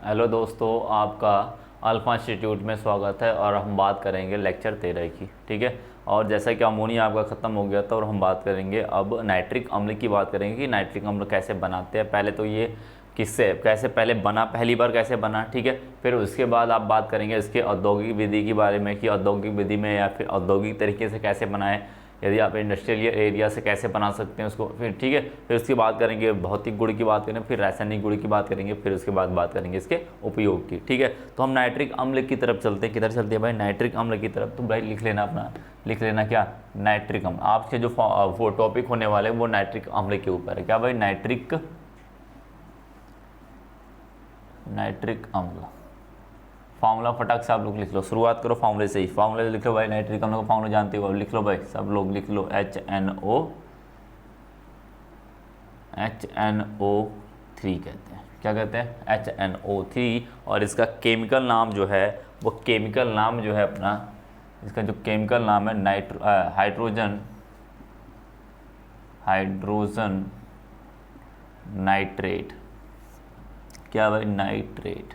Hello दोस्तों, आपका alpha institute में स्वागत है और हम बात करेंगे लेक्चर 13 की। ठीक है। और जैसा कि अमोनिया आपका ख़त्म हो गया था और हम बात करेंगे अब नाइट्रिक अम्ल की बात करेंगे कि नाइट्रिक अम्ल कैसे बनाते हैं। पहले तो ये किससे कैसे पहले बना, पहली बार कैसे बना। ठीक है। फिर उसके बाद आप बात करेंगे इसके औद्योगिक विधि के बारे में कि औद्योगिक विधि में या फिर औद्योगिक तरीके से कैसे बनाएं, यदि आप इंडस्ट्रियल एरिया से कैसे बना सकते हैं उसको। फिर ठीक है, फिर उसकी बात करेंगे भौतिक गुण की बात करें, फिर रासायनिक गुण की बात करेंगे, फिर उसके बाद बात करेंगे इसके उपयोग की। ठीक है। तो हम नाइट्रिक अम्ल की तरफ चलते हैं। किधर चलते हैं भाई? नाइट्रिक अम्ल की तरफ। तो भाई लिख लेना, अपना लिख लेना क्या, नाइट्रिक अम्ल। आपके जो वो टॉपिक होने वाले वो नाइट्रिक अम्ल के ऊपर है। क्या भाई? नाइट्रिक अम्ल। फार्मूला फटाक से आप लोग लिख लो, शुरुआत करो फार्मूले से ही। फार्मूले लिख लो भाई, नाइट्रिक अम्ल का फार्मूला जानते हो, लिख लो भाई, सब लोग लिख लो। HNO3 कहते हैं। क्या कहते हैं? HNO3। और इसका केमिकल नाम जो है वो केमिकल नाम जो है अपना, इसका जो केमिकल नाम है हाइड्रोजन नाइट्रेट। क्या भाई? नाइट्रेट।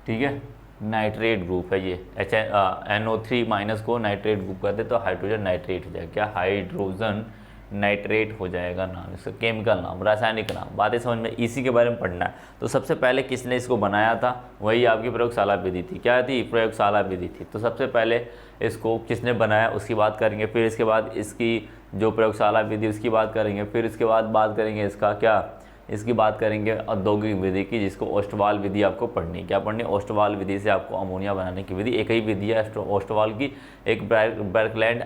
ठीक है। नाइट्रेट ग्रुप है ये। NO3 माइनस को नाइट्रेट ग्रुप कहते हैं, तो हाइड्रोजन नाइट्रेट हो जाएगा। क्या? हाइड्रोजन नाइट्रेट हो जाएगा नाम, इसका केमिकल नाम, रासायनिक नाम। बातें समझ में, इसी के बारे में पढ़ना है। तो सबसे पहले किसने इसको बनाया था? वही आपकी प्रयोगशाला विधि थी। क्या थी? प्रयोगशाला विधि थी। तो सबसे पहले इसको किसने बनाया उसकी बात करेंगे, फिर इसके बाद इसकी जो प्रयोगशाला विधि उसकी बात करेंगे, फिर इसके बाद बात करेंगे इसका क्या, इसकी बात करेंगे औद्योगिक विधि की, जिसको ओस्टवाल विधि आपको पढ़नी। क्या पढ़नी? ओस्टवाल विधि से आपको अमोनिया बनाने की विधि। एक ही विधि है ओस्टवाल की, एक बर्कलैंड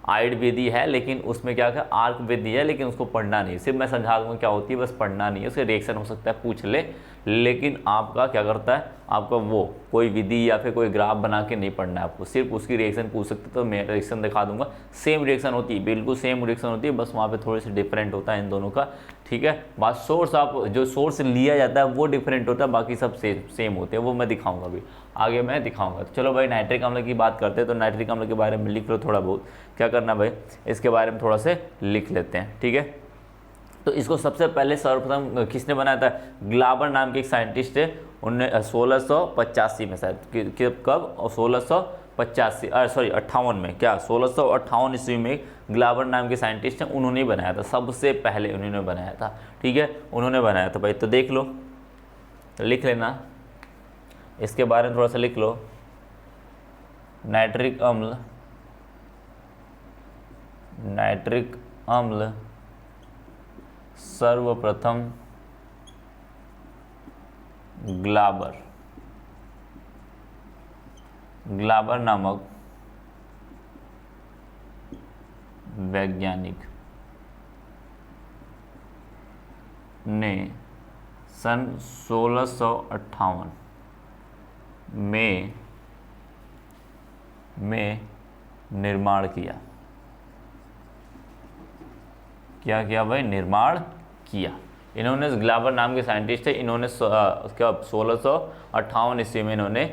आइड विधि है, लेकिन उसमें क्या है, आर्क विधि है, लेकिन उसको पढ़ना नहीं। सिर्फ मैं समझा दूंगा क्या होती है, बस पढ़ना नहीं है। उसके रिएक्शन हो सकता है पूछ ले, लेकिन आपका क्या करता है, आपका वो कोई विधि या फिर कोई ग्राफ बना के नहीं पढ़ना है आपको, सिर्फ उसकी रिएक्शन पूछ सकते। तो मैं रिएक्शन दिखा दूंगा, सेम रिएक्शन होती है, बिल्कुल सेम रिएक्शन होती है, बस वहाँ पे थोड़ी सी डिफरेंट होता है इन दोनों का। ठीक है। बात सोर्स, आप जो सोर्स लिया जाता है वो डिफरेंट होता है, बाकी सब सेम होते हैं, वो मैं दिखाऊंगा अभी आगे, मैं दिखाऊंगा। तो चलो भाई नाइट्रिक अम्ल की बात करते हैं। तो नाइट्रिक अम्ल के बारे में लिख लो थोड़ा बहुत। क्या करना भाई, इसके बारे में थोड़ा से लिख लेते हैं। ठीक है। तो इसको सबसे पहले सर्वप्रथम किसने बनाया था? ग्लाबर नाम के एक साइंटिस्ट है, उनने 1685 में शायद, कब? 1685 सॉरी 58 में। क्या? 1658 ईस्वी में ग्लाबर नाम के साइंटिस्ट हैं, उन्होंने बनाया था, सबसे पहले उन्होंने बनाया था। ठीक है, उन्होंने बनाया था भाई। तो देख लो, लिख लेना, इसके बारे में थोड़ा सा लिख लो। नाइट्रिक अम्ल सर्वप्रथम ग्लाबर नामक वैज्ञानिक ने सन 1658 में निर्माण किया। क्या किया भाई? निर्माण किया। इन्होंने, ग्लाबर नाम के साइंटिस्ट थे, इन्होंने क्या 1658 ईस्वी में इन्होंने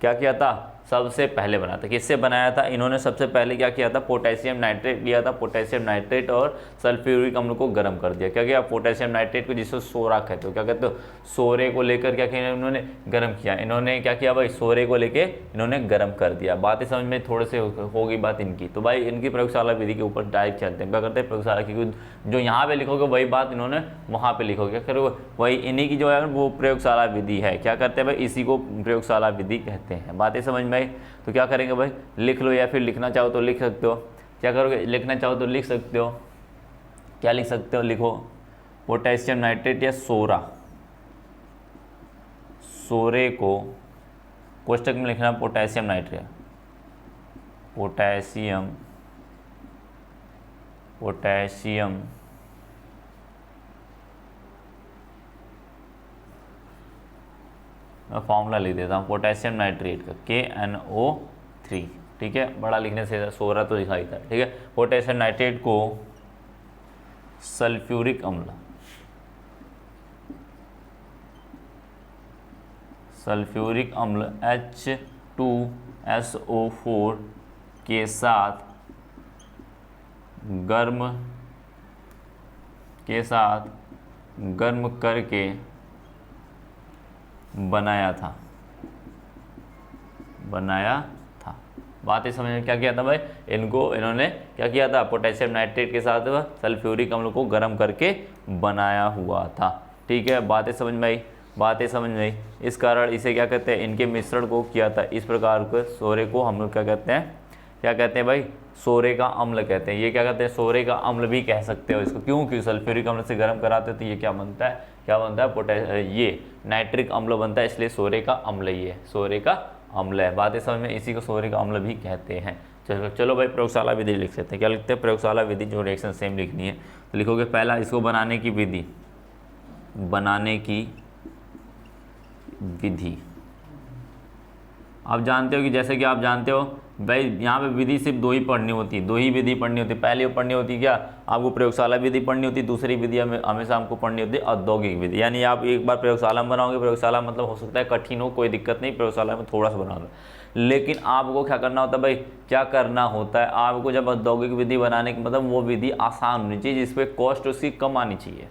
क्या किया था? सबसे पहले बनाया था। किससे बनाया था? इन्होंने सबसे पहले क्या किया था? पोटेशियम नाइट्रेट लिया था। पोटेशियम नाइट्रेट और सल्फ्यूरिक अम्ल को गर्म कर दिया। क्या किया? पोटेशियम नाइट्रेट को, जिसको सोरा कहते हो, क्या कहते हो, सोरे को लेकर क्या किया इन्होंने? गर्म किया। इन्होंने क्या किया भाई? सोरे को लेके इन्होंने गर्म कर दिया। बातें समझ में थोड़े से हो गई बात इनकी। तो भाई इनकी प्रयोगशाला विधि के ऊपर डायरेक्ट चलते हैं। क्या करते हैं? प्रयोगशाला की जो यहाँ पे लिखोगे वही बात इन्होंने वहाँ पे लिखोगे। क्या करोगे? वही इन्हीं की जो है वो प्रयोगशाला विधि है। क्या करते हैं भाई? इसी को प्रयोगशाला विधि कहते हैं। बातें समझ में आई? तो क्या करेंगे भाई? लिख लो, या फिर लिखना चाहो तो लिख सकते हो। क्या करोगे? लिखना चाहो तो लिख सकते हो। क्या लिख सकते हो? लिखो, पोटेशियम नाइट्रेट या सोरे को कोष्टक में लिखना, पोटेशियम नाइट्रेट, पोटेशियम मैं फॉर्मूला लिख देता हूँ पोटेशियम नाइट्रेट का, KNO3। ठीक है, बड़ा लिखने से सोरा तो लिखा ही था। ठीक है, पोटेशियम नाइट्रेट को सल्फ्यूरिक अम्ल H2SO4 के साथ गर्म करके बनाया था। बात ही समझ में क्या किया था भाई, इन्होंने क्या किया था, पोटेशियम नाइट्रेट के साथ सल्फ्यूरिक अम्ल को गर्म करके बनाया हुआ था। ठीक है, बातें समझ में आई। इस कारण इसे क्या कहते हैं, इनके मिश्रण को किया था इस प्रकार के सोरे को हम लोग क्या कहते हैं भाई, सोरे का अम्ल कहते हैं। ये क्या कहते हैं, सोरे का अम्ल भी कह सकते हो इसको, क्योंकि सल्फ्यूरिक अम्ल से गर्म कराते हो तो ये क्या बनता है, ये नाइट्रिक अम्ल बनता है, इसलिए सोरे का अम्ल, ये सोरे का अम्ल है। बातें समझ में, इसी को सोरे का अम्ल भी कहते हैं। चलो भाई प्रयोगशाला विधि लिख लेते हैं। क्या लिखते हैं, प्रयोगशाला विधि, जो रिएक्शन सेम लिखनी है तो लिखोगे पहला इसको बनाने की विधि। आप जानते हो कि जैसे कि आप जानते हो भाई, यहाँ पे विधि सिर्फ दो ही विधि पढ़नी होती है। पहली पढ़नी होती क्या, आपको प्रयोगशाला विधि पढ़नी होती है, दूसरी विधि हमेशा हमको पढ़नी होती है औद्योगिक विधि। यानी आप एक बार प्रयोगशाला में बनाओगे, प्रयोगशाला मतलब हो सकता है कठिन हो, कोई दिक्कत नहीं, प्रयोगशाला में थोड़ा सा बना लो, लेकिन आपको क्या करना होता है भाई, क्या करना होता है आपको, जब औद्योगिक विधि बनाने की मतलब वो विधि आसान होनी चाहिए, जिसपे कॉस्ट उसकी कम आनी चाहिए।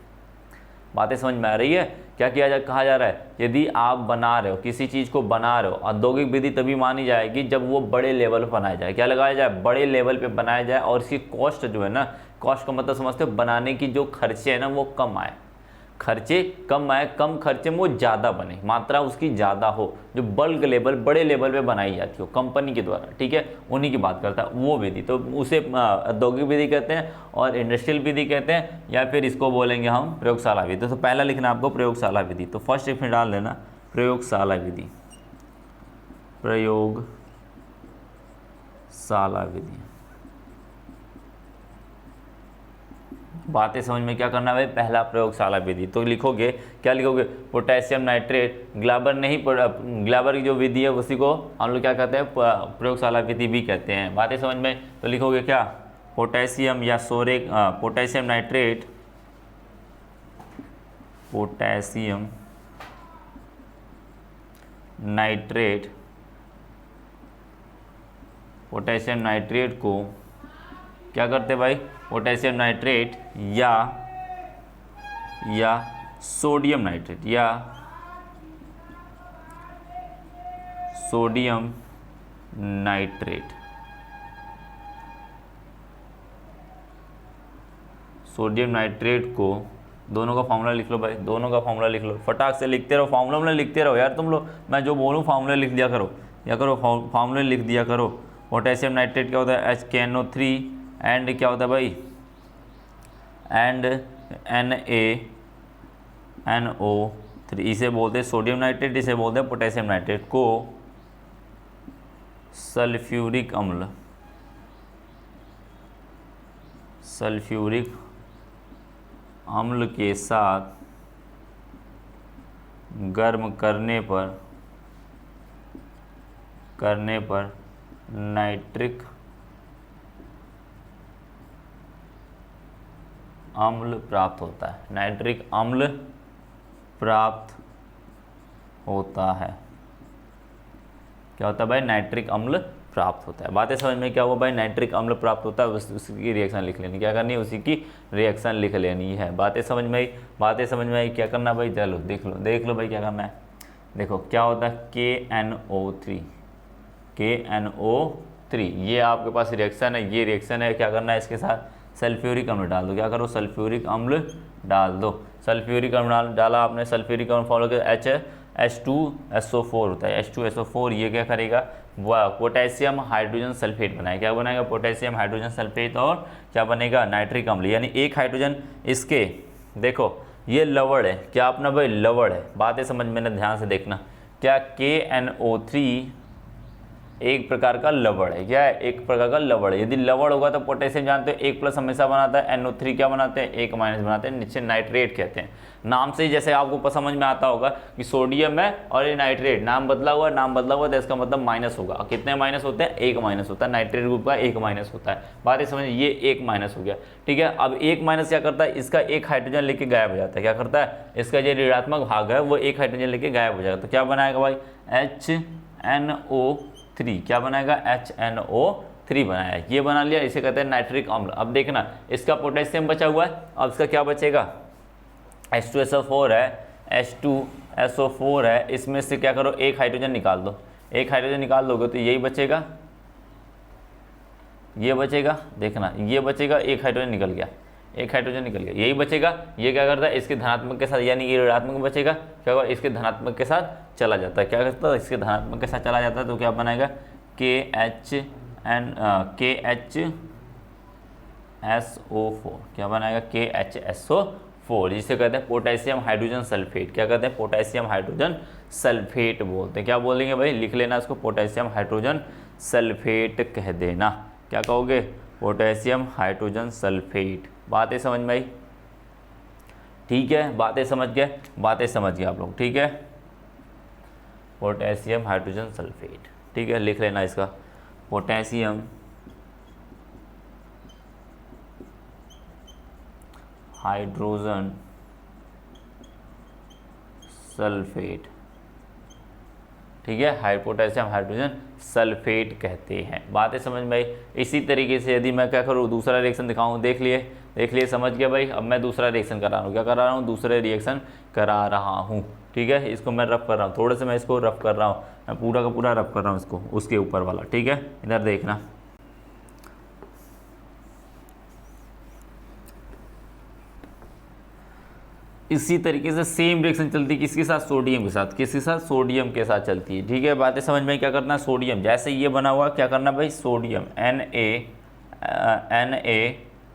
बातें समझ में आ रही है, क्या कहा जा रहा है, यदि आप बना रहे हो किसी चीज़ को बना रहे हो, औद्योगिक विधि तभी मानी जाएगी जब वो बड़े लेवल पर बनाया जाए। क्या लगाया जाए, बड़े लेवल पे बनाया जाए, और इसकी कॉस्ट जो है ना, कॉस्ट का मतलब समझते हो, बनाने की जो खर्चे है ना वो कम आए, कम खर्चे में वो ज़्यादा बने, मात्रा उसकी ज़्यादा हो, जो बल्क लेवल, बड़े लेवल पे बनाई जाती हो कंपनी के द्वारा। ठीक है, उन्हीं की बात करता है वो विधि, तो उसे औद्योगिक विधि कहते हैं और इंडस्ट्रियल विधि कहते हैं, या फिर इसको बोलेंगे हम प्रयोगशाला विधि। तो पहला लिखना आपको प्रयोगशाला विधि, तो फर्स्ट इसमें डाल देना प्रयोगशाला विधि, प्रयोगशाला विधि। बातें समझ में, क्या करना है भाई, पहला प्रयोगशाला विधि, तो लिखोगे क्या लिखोगे, पोटेशियम नाइट्रेट, ग्लाबर नहीं, ग्लाबर की जो विधि है उसी को हम लोग क्या कहते हैं, प्रयोगशाला विधि भी कहते हैं। बातें समझ में, तो लिखोगे क्या, पोटेशियम या सोरे, पोटेशियम नाइट्रेट, पोटेशियम नाइट्रेट को क्या करते भाई, पोटेशियम नाइट्रेट या सोडियम नाइट्रेट या सोडियम नाइट्रेट, सोडियम नाइट्रेट को, दोनों का फॉर्मूला लिख लो भाई, दोनों का फॉर्मूला लिख लो, फटाक से लिखते रहो, फॉर्मूला में लिखते रहो यार तुम लोग, मैं जो बोलूँ फॉर्मूला लिख दिया करो, फॉर्मूला लिख दिया करो। पोटेशियम नाइट्रेट क्या होता है, HKNO3 एंड क्या होता है भाई, एंड NaNO3, इसे बोलते हैं सोडियम नाइट्रेट, इसे बोलते हैं पोटेशियम नाइट्रेट को सल्फ्यूरिक अम्ल के साथ गर्म करने पर नाइट्रिक अम्ल प्राप्त होता है, नाइट्रिक अम्ल प्राप्त होता है। क्या होता है भाई, नाइट्रिक अम्ल प्राप्त होता है। बातें समझ में, क्या हुआ भाई, नाइट्रिक अम्ल प्राप्त होता है, उसकी रिएक्शन लिख लेनी, क्या करनी है, उसी की रिएक्शन लिख लेनी है। बातें समझ में आई, क्या करना भाई, चलो देख लो भाई क्या करना है। देखो क्या होता है, KNO3, ये आपके पास रिएक्शन है, ये रिएक्शन है, क्या करना है इसके साथ, सल्फ्यूरिक अम्ल डाल दो, क्या करो, सल्फ्यूरिक अम्ल डाल दो, सल्फ्यूरिक अम्ल डाला आपने, सल्फ्यूरिक अम्ल फॉलो कर H2SO4 होता है, H2SO4 ये क्या करेगा, वह पोटेशियम हाइड्रोजन सल्फेट बनाएगा, क्या बनाएगा, पोटेशियम हाइड्रोजन सल्फेट, और क्या बनेगा, नाइट्रिक अम्ल, यानी एक हाइड्रोजन इसके, देखो ये लवण है, क्या अपना भाई लवण है, बातें समझ में ना, ध्यान से देखना, क्या KNO3 एक प्रकार का लवण है, क्या है, एक प्रकार का लवण है। यदि लवण होगा तो पोटेशियम जानते हो 1+ हमेशा बनाता है, NO3 क्या बनाते हैं, 1- बनाते हैं, नीचे नाइट्रेट कहते हैं। नाम से ही जैसे आपको समझ में आता होगा कि सोडियम है और ये नाइट्रेट, नाम बदला हुआ तो इसका मतलब माइनस होगा। कितने माइनस होते हैं, 1 माइनस होता है, नाइट्रेट ग्रुप का 1 माइनस होता है। बात समझ, ये 1 माइनस हो गया, ठीक है। अब 1 माइनस क्या करता है, इसका एक हाइड्रोजन लेके गायब हो जाता है, क्या करता है, इसका जो ऋणात्मक भाग है वो एक हाइड्रोजन लेके गायब हो जाएगा, तो क्या बनाएगा भाई, HNO3, क्या बनाएगा, HNO3 बनाया, ये बना लिया, इसे कहते हैं नाइट्रिक अम्ल। अब देखना इसका पोटेशियम बचा हुआ है, अब इसका क्या बचेगा, H2SO4 है, H2SO4 है, इसमें से क्या करो, एक हाइड्रोजन निकाल दो। एक हाइड्रोजन निकाल दोगे तो यही बचेगा, ये बचेगा, देखना ये बचेगा, एक हाइड्रोजन निकल गया, एक हाइड्रोजन निकल गया, यही बचेगा। ये क्या करता है, इसके धनात्मक के साथ, यानी ये ऋणात्मक बचेगा, क्या होगा, इसके धनात्मक के साथ चला जाता है। क्या करता है, इसके धनात्मक के साथ चला जाता है, तो क्या बनाएगा, KHSO4, क्या बनाएगा, KHSO4, जिसे कहते हैं पोटेशियम हाइड्रोजन सल्फेट। क्या कहते हैं, पोटेशियम हाइड्रोजन सल्फेट बोलते हैं। क्या बोलेंगे भाई, लिख लेना इसको, पोटेशियम हाइड्रोजन सल्फेट कह देना। क्या कहोगे, पोटेशियम हाइड्रोजन सल्फेट। बातें समझ में आई, ठीक है, बातें समझ गए, बातें समझ गए आप लोग, ठीक है, पोटेशियम हाइड्रोजन सल्फेट, ठीक है, लिख लेना इसका, पोटेशियम हाइड्रोजन सल्फेट, ठीक है, पोटेशियम हाइड्रोजन सल्फेट कहते हैं। बातें समझ में आई। इसी तरीके से यदि मैं क्या करूँ, दूसरा रिएक्शन दिखाऊँ, देख लिए, समझ गया भाई। अब मैं दूसरा रिएक्शन करा रहा हूँ, क्या करा रहा हूँ, दूसरे रिएक्शन करा रहा हूँ, ठीक है। इसको मैं रफ कर रहा हूँ, थोड़े से मैं इसको रफ कर रहा हूँ, मैं पूरा का पूरा रफ कर रहा हूँ इसको, उसके ऊपर वाला, ठीक है। इधर देखना, इसी तरीके से सेम रिएक्शन चलती है किसके साथ, सोडियम के साथ, किसके साथ, सोडियम के साथ चलती है, ठीक है। बातें समझ में, क्या करना है, सोडियम जैसे ये बना हुआ, क्या करना भाई, सोडियम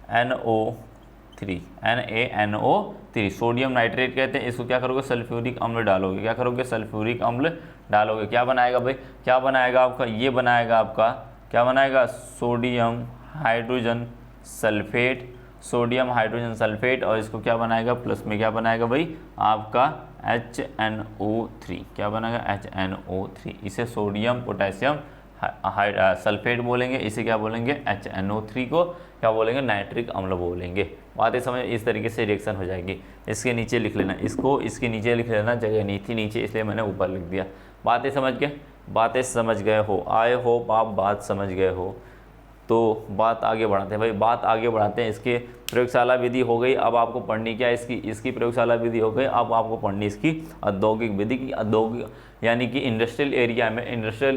NaNO3, सोडियम नाइट्रेट कहते हैं इसको। क्या करोगे, सल्फ्यूरिक अम्ल डालोगे, क्या करोगे, सल्फ्यूरिक अम्ल डालोगे, क्या बनाएगा भाई, क्या बनाएगा आपका, ये बनाएगा आपका, क्या बनाएगा, sodium hydrogen sulphate, sodium hydrogen sulphate, और इसको क्या बनाएगा, प्लस में क्या बनाएगा भाई, आपका HNO3, क्या बनाएगा, HNO3। इसे सोडियम पोटेशियम सल्फेट बोलेंगे, इसे क्या बोलेंगे, HNO3 को क्या बोलेंगे, नाइट्रिक अम्ल बोलेंगे। बातें समझ, इस तरीके से रिएक्शन हो जाएगी। इसके नीचे लिख लेना इसको, इसके नीचे लिख लेना, जगह नहीं थी नीचे इसलिए मैंने ऊपर लिख दिया। बातें समझ गए, बातें समझ गए हो, आई होप आप बात समझ गए हो। तो बात आगे बढ़ाते हैं भाई, बात आगे बढ़ाते हैं। इसके प्रयोगशाला विधि हो गई, अब आपको पढ़नी क्या है, इसकी प्रयोगशाला विधि हो गई, अब आपको पढ़नी इसकी औद्योगिक विधि की। औद्योगिक यानी कि इंडस्ट्रियल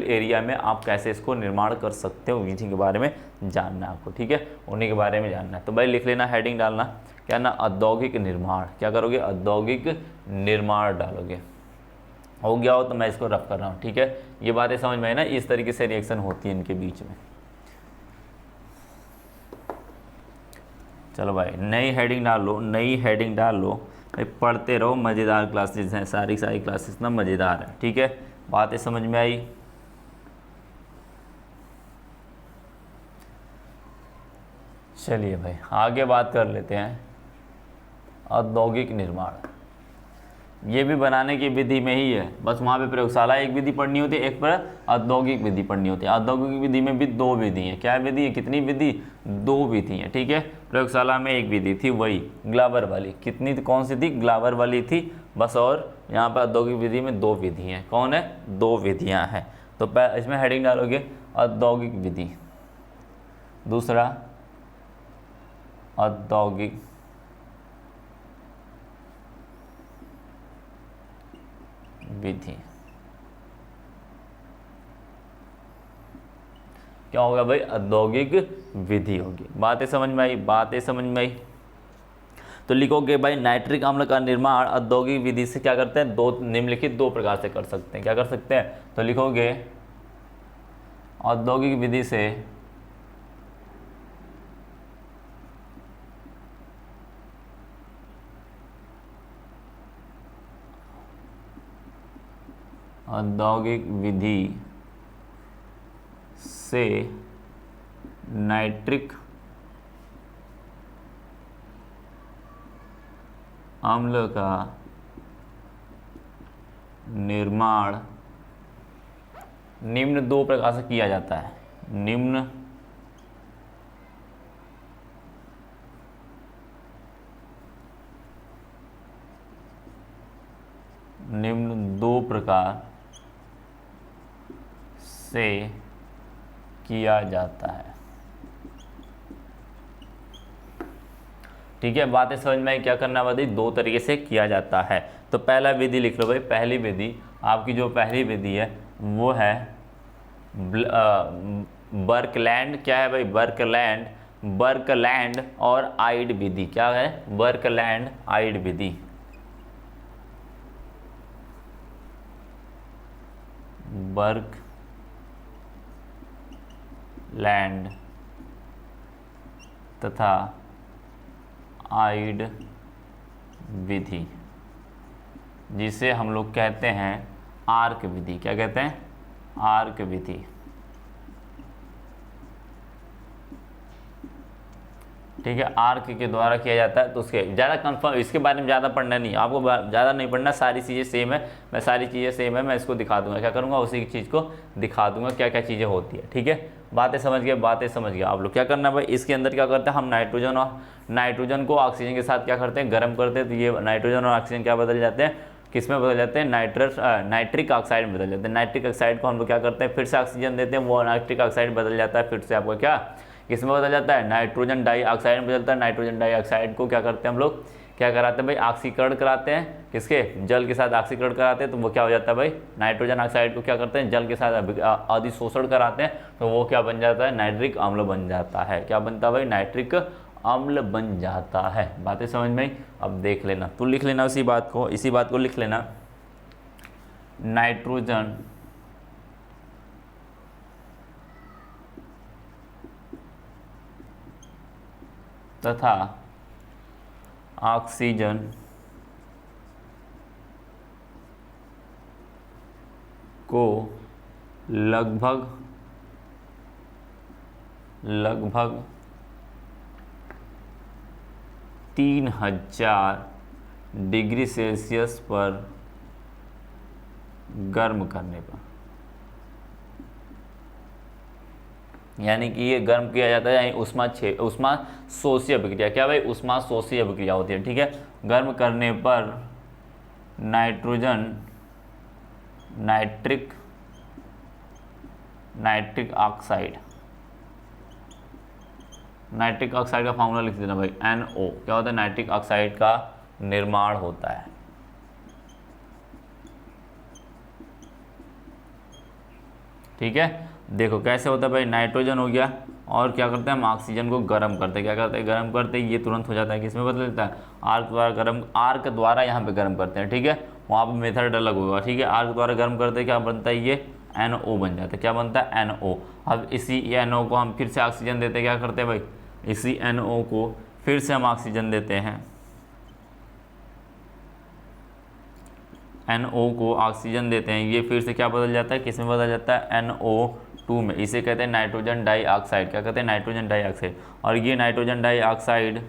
एरिया में आप कैसे इसको निर्माण कर सकते हो, विधि के बारे में जानना है आपको, ठीक है, उन्हीं के बारे में जानना है। तो भाई लिख लेना, हेडिंग डालना, क्या ना, औद्योगिक निर्माण। क्या करोगे, औद्योगिक निर्माण डालोगे। हो गया हो तो मैं इसको रफ कर रहा हूँ, ठीक है। ये बातें समझ में आई ना, इस तरीके से रिएक्शन होती है इनके बीच में। चलो भाई, नई हेडिंग डाल लो, नई हेडिंग डाल लो भाई, पढ़ते रहो, मज़ेदार क्लासेस हैं, सारी क्लासेस ना मज़ेदार है, ठीक है। बातें समझ में आई। चलिए भाई आगे बात कर लेते हैं, औद्योगिक निर्माण। ये भी बनाने की विधि में ही है, बस वहाँ पे प्रयोगशाला एक विधि पढ़नी होती है, एक पर औद्योगिक विधि पढ़नी होती है। औद्योगिक विधि में भी दो विधि हैं। क्या विधि है, कितनी विधि, दो विधि हैं, ठीक है। प्रयोगशाला में एक विधि थी वही ग्लाबर वाली, कितनी कौन सी थी, ग्लाबर वाली थी बस। और यहाँ पर औद्योगिक विधि में दो विधि हैं, कौन है, दो विधियाँ हैं। तो इसमें हेडिंग डालोगे औद्योगिक विधि, दूसरा औद्योगिक विधि। क्या होगा भाई, औद्योगिक विधि होगी। बातें समझ में आई, बातें समझ में आई। तो लिखोगे भाई, नाइट्रिक अम्ल का निर्माण औद्योगिक विधि से क्या करते हैं, दो निम्नलिखित दो प्रकार से कर सकते हैं। क्या कर सकते हैं, तो लिखोगे औद्योगिक विधि से औद्योगिक विधि से नाइट्रिक अम्ल का निर्माण निम्न दो प्रकार से किया जाता है। निम्न दो प्रकार से किया जाता है। ठीक है, बातें समझ में आई? क्या करना है? दो तरीके से किया जाता है। तो पहला विधि लिख लो भाई। पहली विधि आपकी जो पहली विधि है वो है बर्कलैंड। क्या है भाई? बर्कलैंड, बर्कलैंड और आइड विधि। क्या है? बर्कलैंड आइड विधि। बर्कलैंड तथा आइड विधि, जिसे हम लोग कहते हैं आर्क विधि। क्या कहते हैं? आर्क विधि। ठीक है, आर्क के द्वारा किया जाता है। तो उसके ज़्यादा कंफर्म, इसके बारे में ज़्यादा पढ़ना नहीं, आपको ज़्यादा नहीं पढ़ना, सारी चीज़ें सेम है। मैं सारी चीज़ें सेम है, मैं इसको दिखा दूंगा। क्या करूँगा? उसी चीज़ को दिखा दूंगा क्या क्या चीज़ें होती है। ठीक है, बातें समझ गए? बातें समझ गए आप लोग। क्या करना है भाई? इसके अंदर क्या करते हैं हम? नाइट्रोजन को ऑक्सीजन के साथ क्या करते हैं? गर्म करते हैं। तो ये नाइट्रोजन और ऑक्सीजन क्या बदल जाते हैं? किस में बदल जाते हैं? नाइट्रिक ऑक्साइड में बदल जाते हैं। नाइट्रिक ऑक्साइड को हम लोग क्या करते हैं? फिर से ऑक्सीजन देते हैं, वो नाइट्रिक ऑक्साइड बदल जाता है फिर से आपका क्या? किसमें बदल जाता है? नाइट्रोजन डाइऑक्साइड में बदलता है। नाइट्रोजन डाइऑक्साइड को क्या करते हैं हम लोग? क्या कराते हैं भाई? ऑक्सीकरण कराते हैं। किसके? जल के साथ ऑक्सीकरण कराते हैं। तो वो क्या हो जाता है भाई? नाइट्रोजन ऑक्साइड को क्या करते हैं? जल के साथ अधिशोषण कराते हैं। तो वो क्या बन जाता है? नाइट्रिक अम्ल बन जाता है। क्या बनता है भाई? नाइट्रिक अम्ल बन जाता है। बातें समझ में आई? अब देख लेना, तू लिख लेना इसी बात को लिख लेना। नाइट्रोजन तथा ऑक्सीजन को लगभग 3000 डिग्री सेल्सियस पर गर्म करने पर, यानी कि ये गर्म किया जाता है, यानी उष्मा शोषीय अभिक्रिया। क्या भाई? उष्मा शोषीय अभिक्रिया होती है। ठीक है, गर्म करने पर नाइट्रिक ऑक्साइड का फॉर्मूला लिख देना भाई, NO। क्या होता है? नाइट्रिक ऑक्साइड का निर्माण होता है। ठीक है, देखो कैसे होता है भाई? नाइट्रोजन हो गया और क्या करते हैं हम? ऑक्सीजन को गर्म करते हैं। क्या करते हैं? गर्म करते हैं, ये तुरंत हो जाता है। किसमें बदल देता है? आर्क द्वारा यहाँ पे गर्म करते हैं। ठीक है, वहाँ पे मेथड अलग होगा। ठीक है, आर्क द्वारा गर्म करते क्या बनता है? ये NO बन जाता है। क्या बनता है? NO। अब इसी NO को हम फिर से ऑक्सीजन देते हैं। क्या करते हैं भाई? इसी NO को फिर से हम ऑक्सीजन देते हैं। NO को ऑक्सीजन देते हैं, ये फिर से क्या बदल जाता है? किस में बदल जाता है? NO2 में। इसे कहते हैं नाइट्रोजन डाइऑक्साइड। क्या कहते हैं? Nitrogen dioxide. और ये नाइट्रोजन डाइऑक्साइड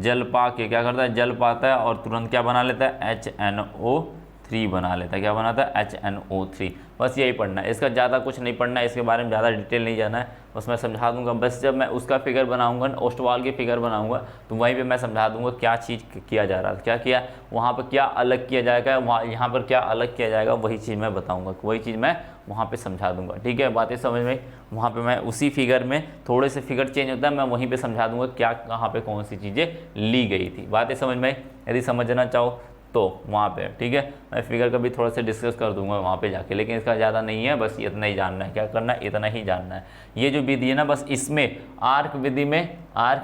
जल पा के क्या करता है? जल पाता है और तुरंत क्या बना लेता है? HNO3 बना लेता है। क्या बनाता है? HNO3। बस यही पढ़ना है, इसका ज़्यादा कुछ नहीं पढ़ना है, इसके बारे में ज़्यादा डिटेल नहीं जाना है। बस मैं समझा दूंगा। बस जब मैं उसका फिगर बनाऊंगा, ओस्टवाल की फिगर बनाऊंगा, तो वहीं पे मैं समझा दूंगा क्या चीज़ किया जा रहा था, क्या किया वहाँ पर, क्या अलग किया जाएगा वहाँ, यहाँ पर क्या अलग किया जाएगा, वही चीज़ मैं बताऊँगा, वही चीज़ मैं वहाँ पे समझा दूंगा। ठीक है, बातें समझ में? वहाँ पे मैं उसी फिगर में थोड़े से फिगर चेंज होता है, मैं वहीं पे समझा दूंगा क्या कहाँ पे कौन सी चीज़ें ली गई थी। बातें समझ में? यदि समझना चाहो तो वहाँ पे। ठीक है, मैं फिगर का भी थोड़ा सा डिस्कस कर दूंगा वहाँ पे जाके, लेकिन इसका ज़्यादा नहीं है, बस इतना ही जानना है। क्या करना है? इतना ही जानना है। ये जो विधि है ना, बस इसमें आर्क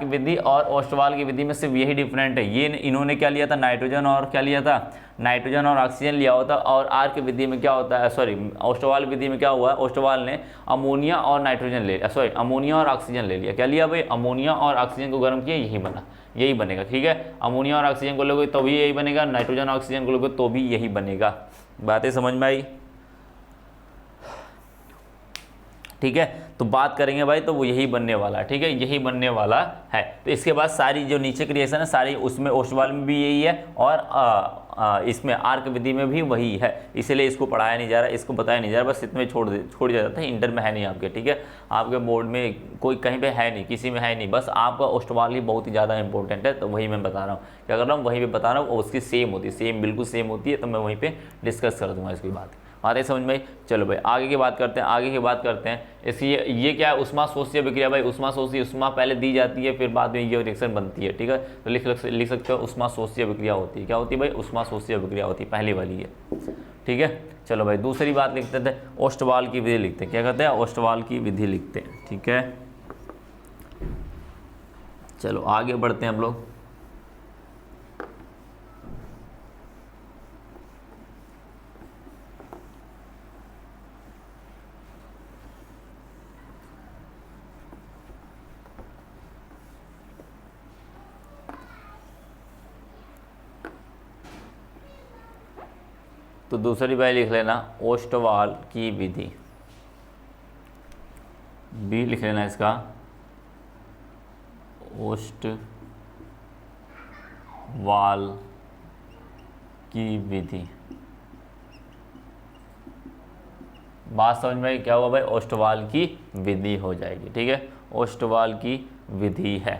विधि और ओस्टवाल की विधि में सिर्फ यही डिफरेंट है। ये इन्होंने क्या लिया था? नाइट्रोजन और क्या लिया था? नाइट्रोजन और ऑक्सीजन लिया होता। और आर्क विधि में क्या होता है? सॉरी, ओस्टवाल विधि में क्या हुआ? ओस्टवाल ने अमोनिया और नाइट्रोजन ले लिया, सॉरी अमोनिया और ऑक्सीजन ले लिया। क्या लिया भाई? अमोनिया और ऑक्सीजन को गर्म किया, यही बना, यही बनेगा। ठीक है, अमोनिया और ऑक्सीजन को लोगे तो भी यही बनेगा, नाइट्रोजन और ऑक्सीजन को लोगे तो भी यही बनेगा। बातें समझ में आई? ठीक है, तो बात करेंगे भाई तो वो यही बनने वाला है। ठीक है, यही बनने वाला है। तो इसके बाद सारी जो नीचे की रिएक्शन है सारी, उसमें ओस्टवाल में भी यही है और इसमें आर्क विधि में भी वही है, इसलिए इसको पढ़ाया नहीं जा रहा, इसको बताया नहीं जा रहा, बस इतने छोड़ दिया जाता है। इंटर में है नहीं आपके। ठीक है, आपके बोर्ड में कोई कहीं पे है नहीं, किसी में है नहीं, बस आपका ओस्टवाल ही बहुत ही ज़्यादा इंपॉर्टेंट है। तो वही मैं बता रहा हूँ, क्या कर रहा हूँ, वहीं पर बता रहा हूँ। उसकी सेम होती है, सेम बिल्कुल सेम होती है, तो मैं वहीं पर डिस्कस कर दूँगा इसकी बात। बात है समझ में? चलो भाई आगे की बात करते हैं, आगे की बात करते हैं। इसकी ये क्या है, उष्माशोषीय विक्रिया भाई। उष्माशोषीय, उष्मा पहले दी जाती है फिर बाद में ये रिएक्शन बनती है, ठीक है। तो लिख सकते हो उष्माशोषीय विक्रिया होती है। क्या होती है भाई? उष्माशोषीय विक्रिया होती है, पहली वाली है, ठीक है। चलो भाई दूसरी बात लिखते थे, ओस्टवाल की विधि लिखते हैं। क्या कहते हैं? ओस्टवाल की विधि लिखते हैं, ठीक है। चलो आगे बढ़ते हैं हम लोग। तो दूसरी बार लिख लेना ओस्टवाल की विधि, बी लिख लेना इसका ओस्टवाल की विधि। बात समझ में क्या हुआ भाई? ओस्टवाल की विधि हो जाएगी, ठीक है। ओस्टवाल की विधि है।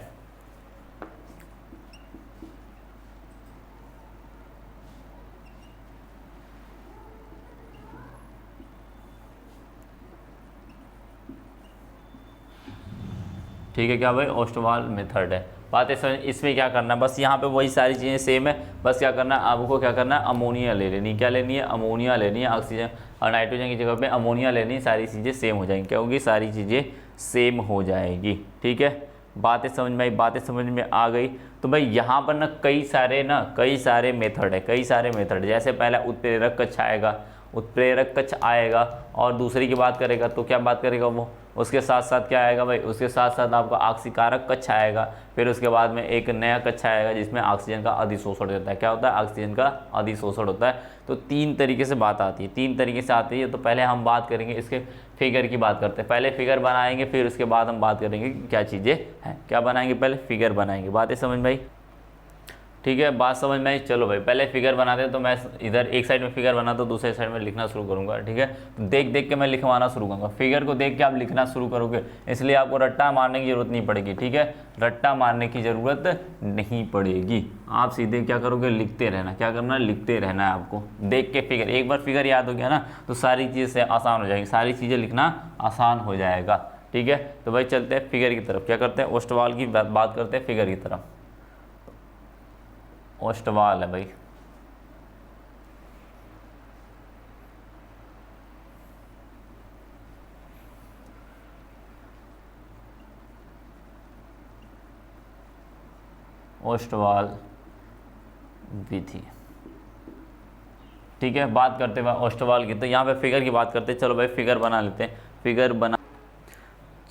ठीक है, क्या भाई? ओस्टवाल मेथड है। बात है समझ। इसमें क्या करना है, बस यहाँ पे वही सारी चीज़ें सेम है। बस क्या करना है आपको, क्या करना है, अमोनिया ले लेनी। क्या लेनी है? अमोनिया लेनी है। ऑक्सीजन और नाइट्रोजन की जगह पे अमोनिया लेनी है। सारी चीज़ें सेम हो जाएंगी। क्या होगी? सारी चीज़ें सेम हो जाएगी, ठीक है। बातें समझ में आई? बातें समझ में आ गई? तो भाई यहाँ पर ना कई सारे मेथड है, कई सारे मेथड। जैसे पहला उत्प्रेरक कक्ष आएगा, उत्प्रेरक कक्ष आएगा। और दूसरी की बात करेगा तो क्या बात करेगा वो, उसके साथ साथ क्या आएगा भाई? उसके साथ साथ आपका ऑक्सीकारक कक्ष आएगा। फिर उसके बाद में एक नया कक्ष आएगा जिसमें ऑक्सीजन का अधिशोषण होता है। क्या होता है? ऑक्सीजन का अधिशोषण होता है। तो तीन तरीके से बात आती है, तीन तरीके से आती है। तो पहले हम बात करेंगे इसके फिगर की बात करते हैं। पहले फिगर बनाएंगे, फिर उसके बाद हम बात करेंगे कि क्या चीज़ें हैं। क्या बनाएंगे? पहले फिगर बनाएंगे। बातें समझ में आई? ठीक है, बात समझ में आई। चलो भाई पहले फिगर बनाते हैं। तो मैं इधर एक साइड में फिगर बनाता हूँ, दूसरे साइड में लिखना शुरू करूँगा, ठीक है। तो देख देख के मैं लिखवाना शुरू करूँगा। फिगर को देख के आप लिखना शुरू करोगे, इसलिए आपको रट्टा मारने की जरूरत नहीं पड़ेगी, ठीक है। रट्टा मारने की ज़रूरत नहीं पड़ेगी। आप सीधे क्या करोगे? लिखते रहना। क्या करना है? लिखते रहना है आपको। देख के फिगर, एक बार फिगर याद हो गया ना तो सारी चीज़ें आसान हो जाएगी, सारी चीज़ें लिखना आसान हो जाएगा, ठीक है। तो भाई चलते हैं फिगर की तरफ। क्या करते हैं? ओस्टवाल की बात करते हैं फिगर की तरफ। ओस्टवाल है भाई, ओस्टवाल विधि, ठीक है। बात करते हैं ओस्टवाल की। तो यहाँ पे फिगर की बात करते हैं। चलो भाई फिगर बना लेते हैं। फिगर बना,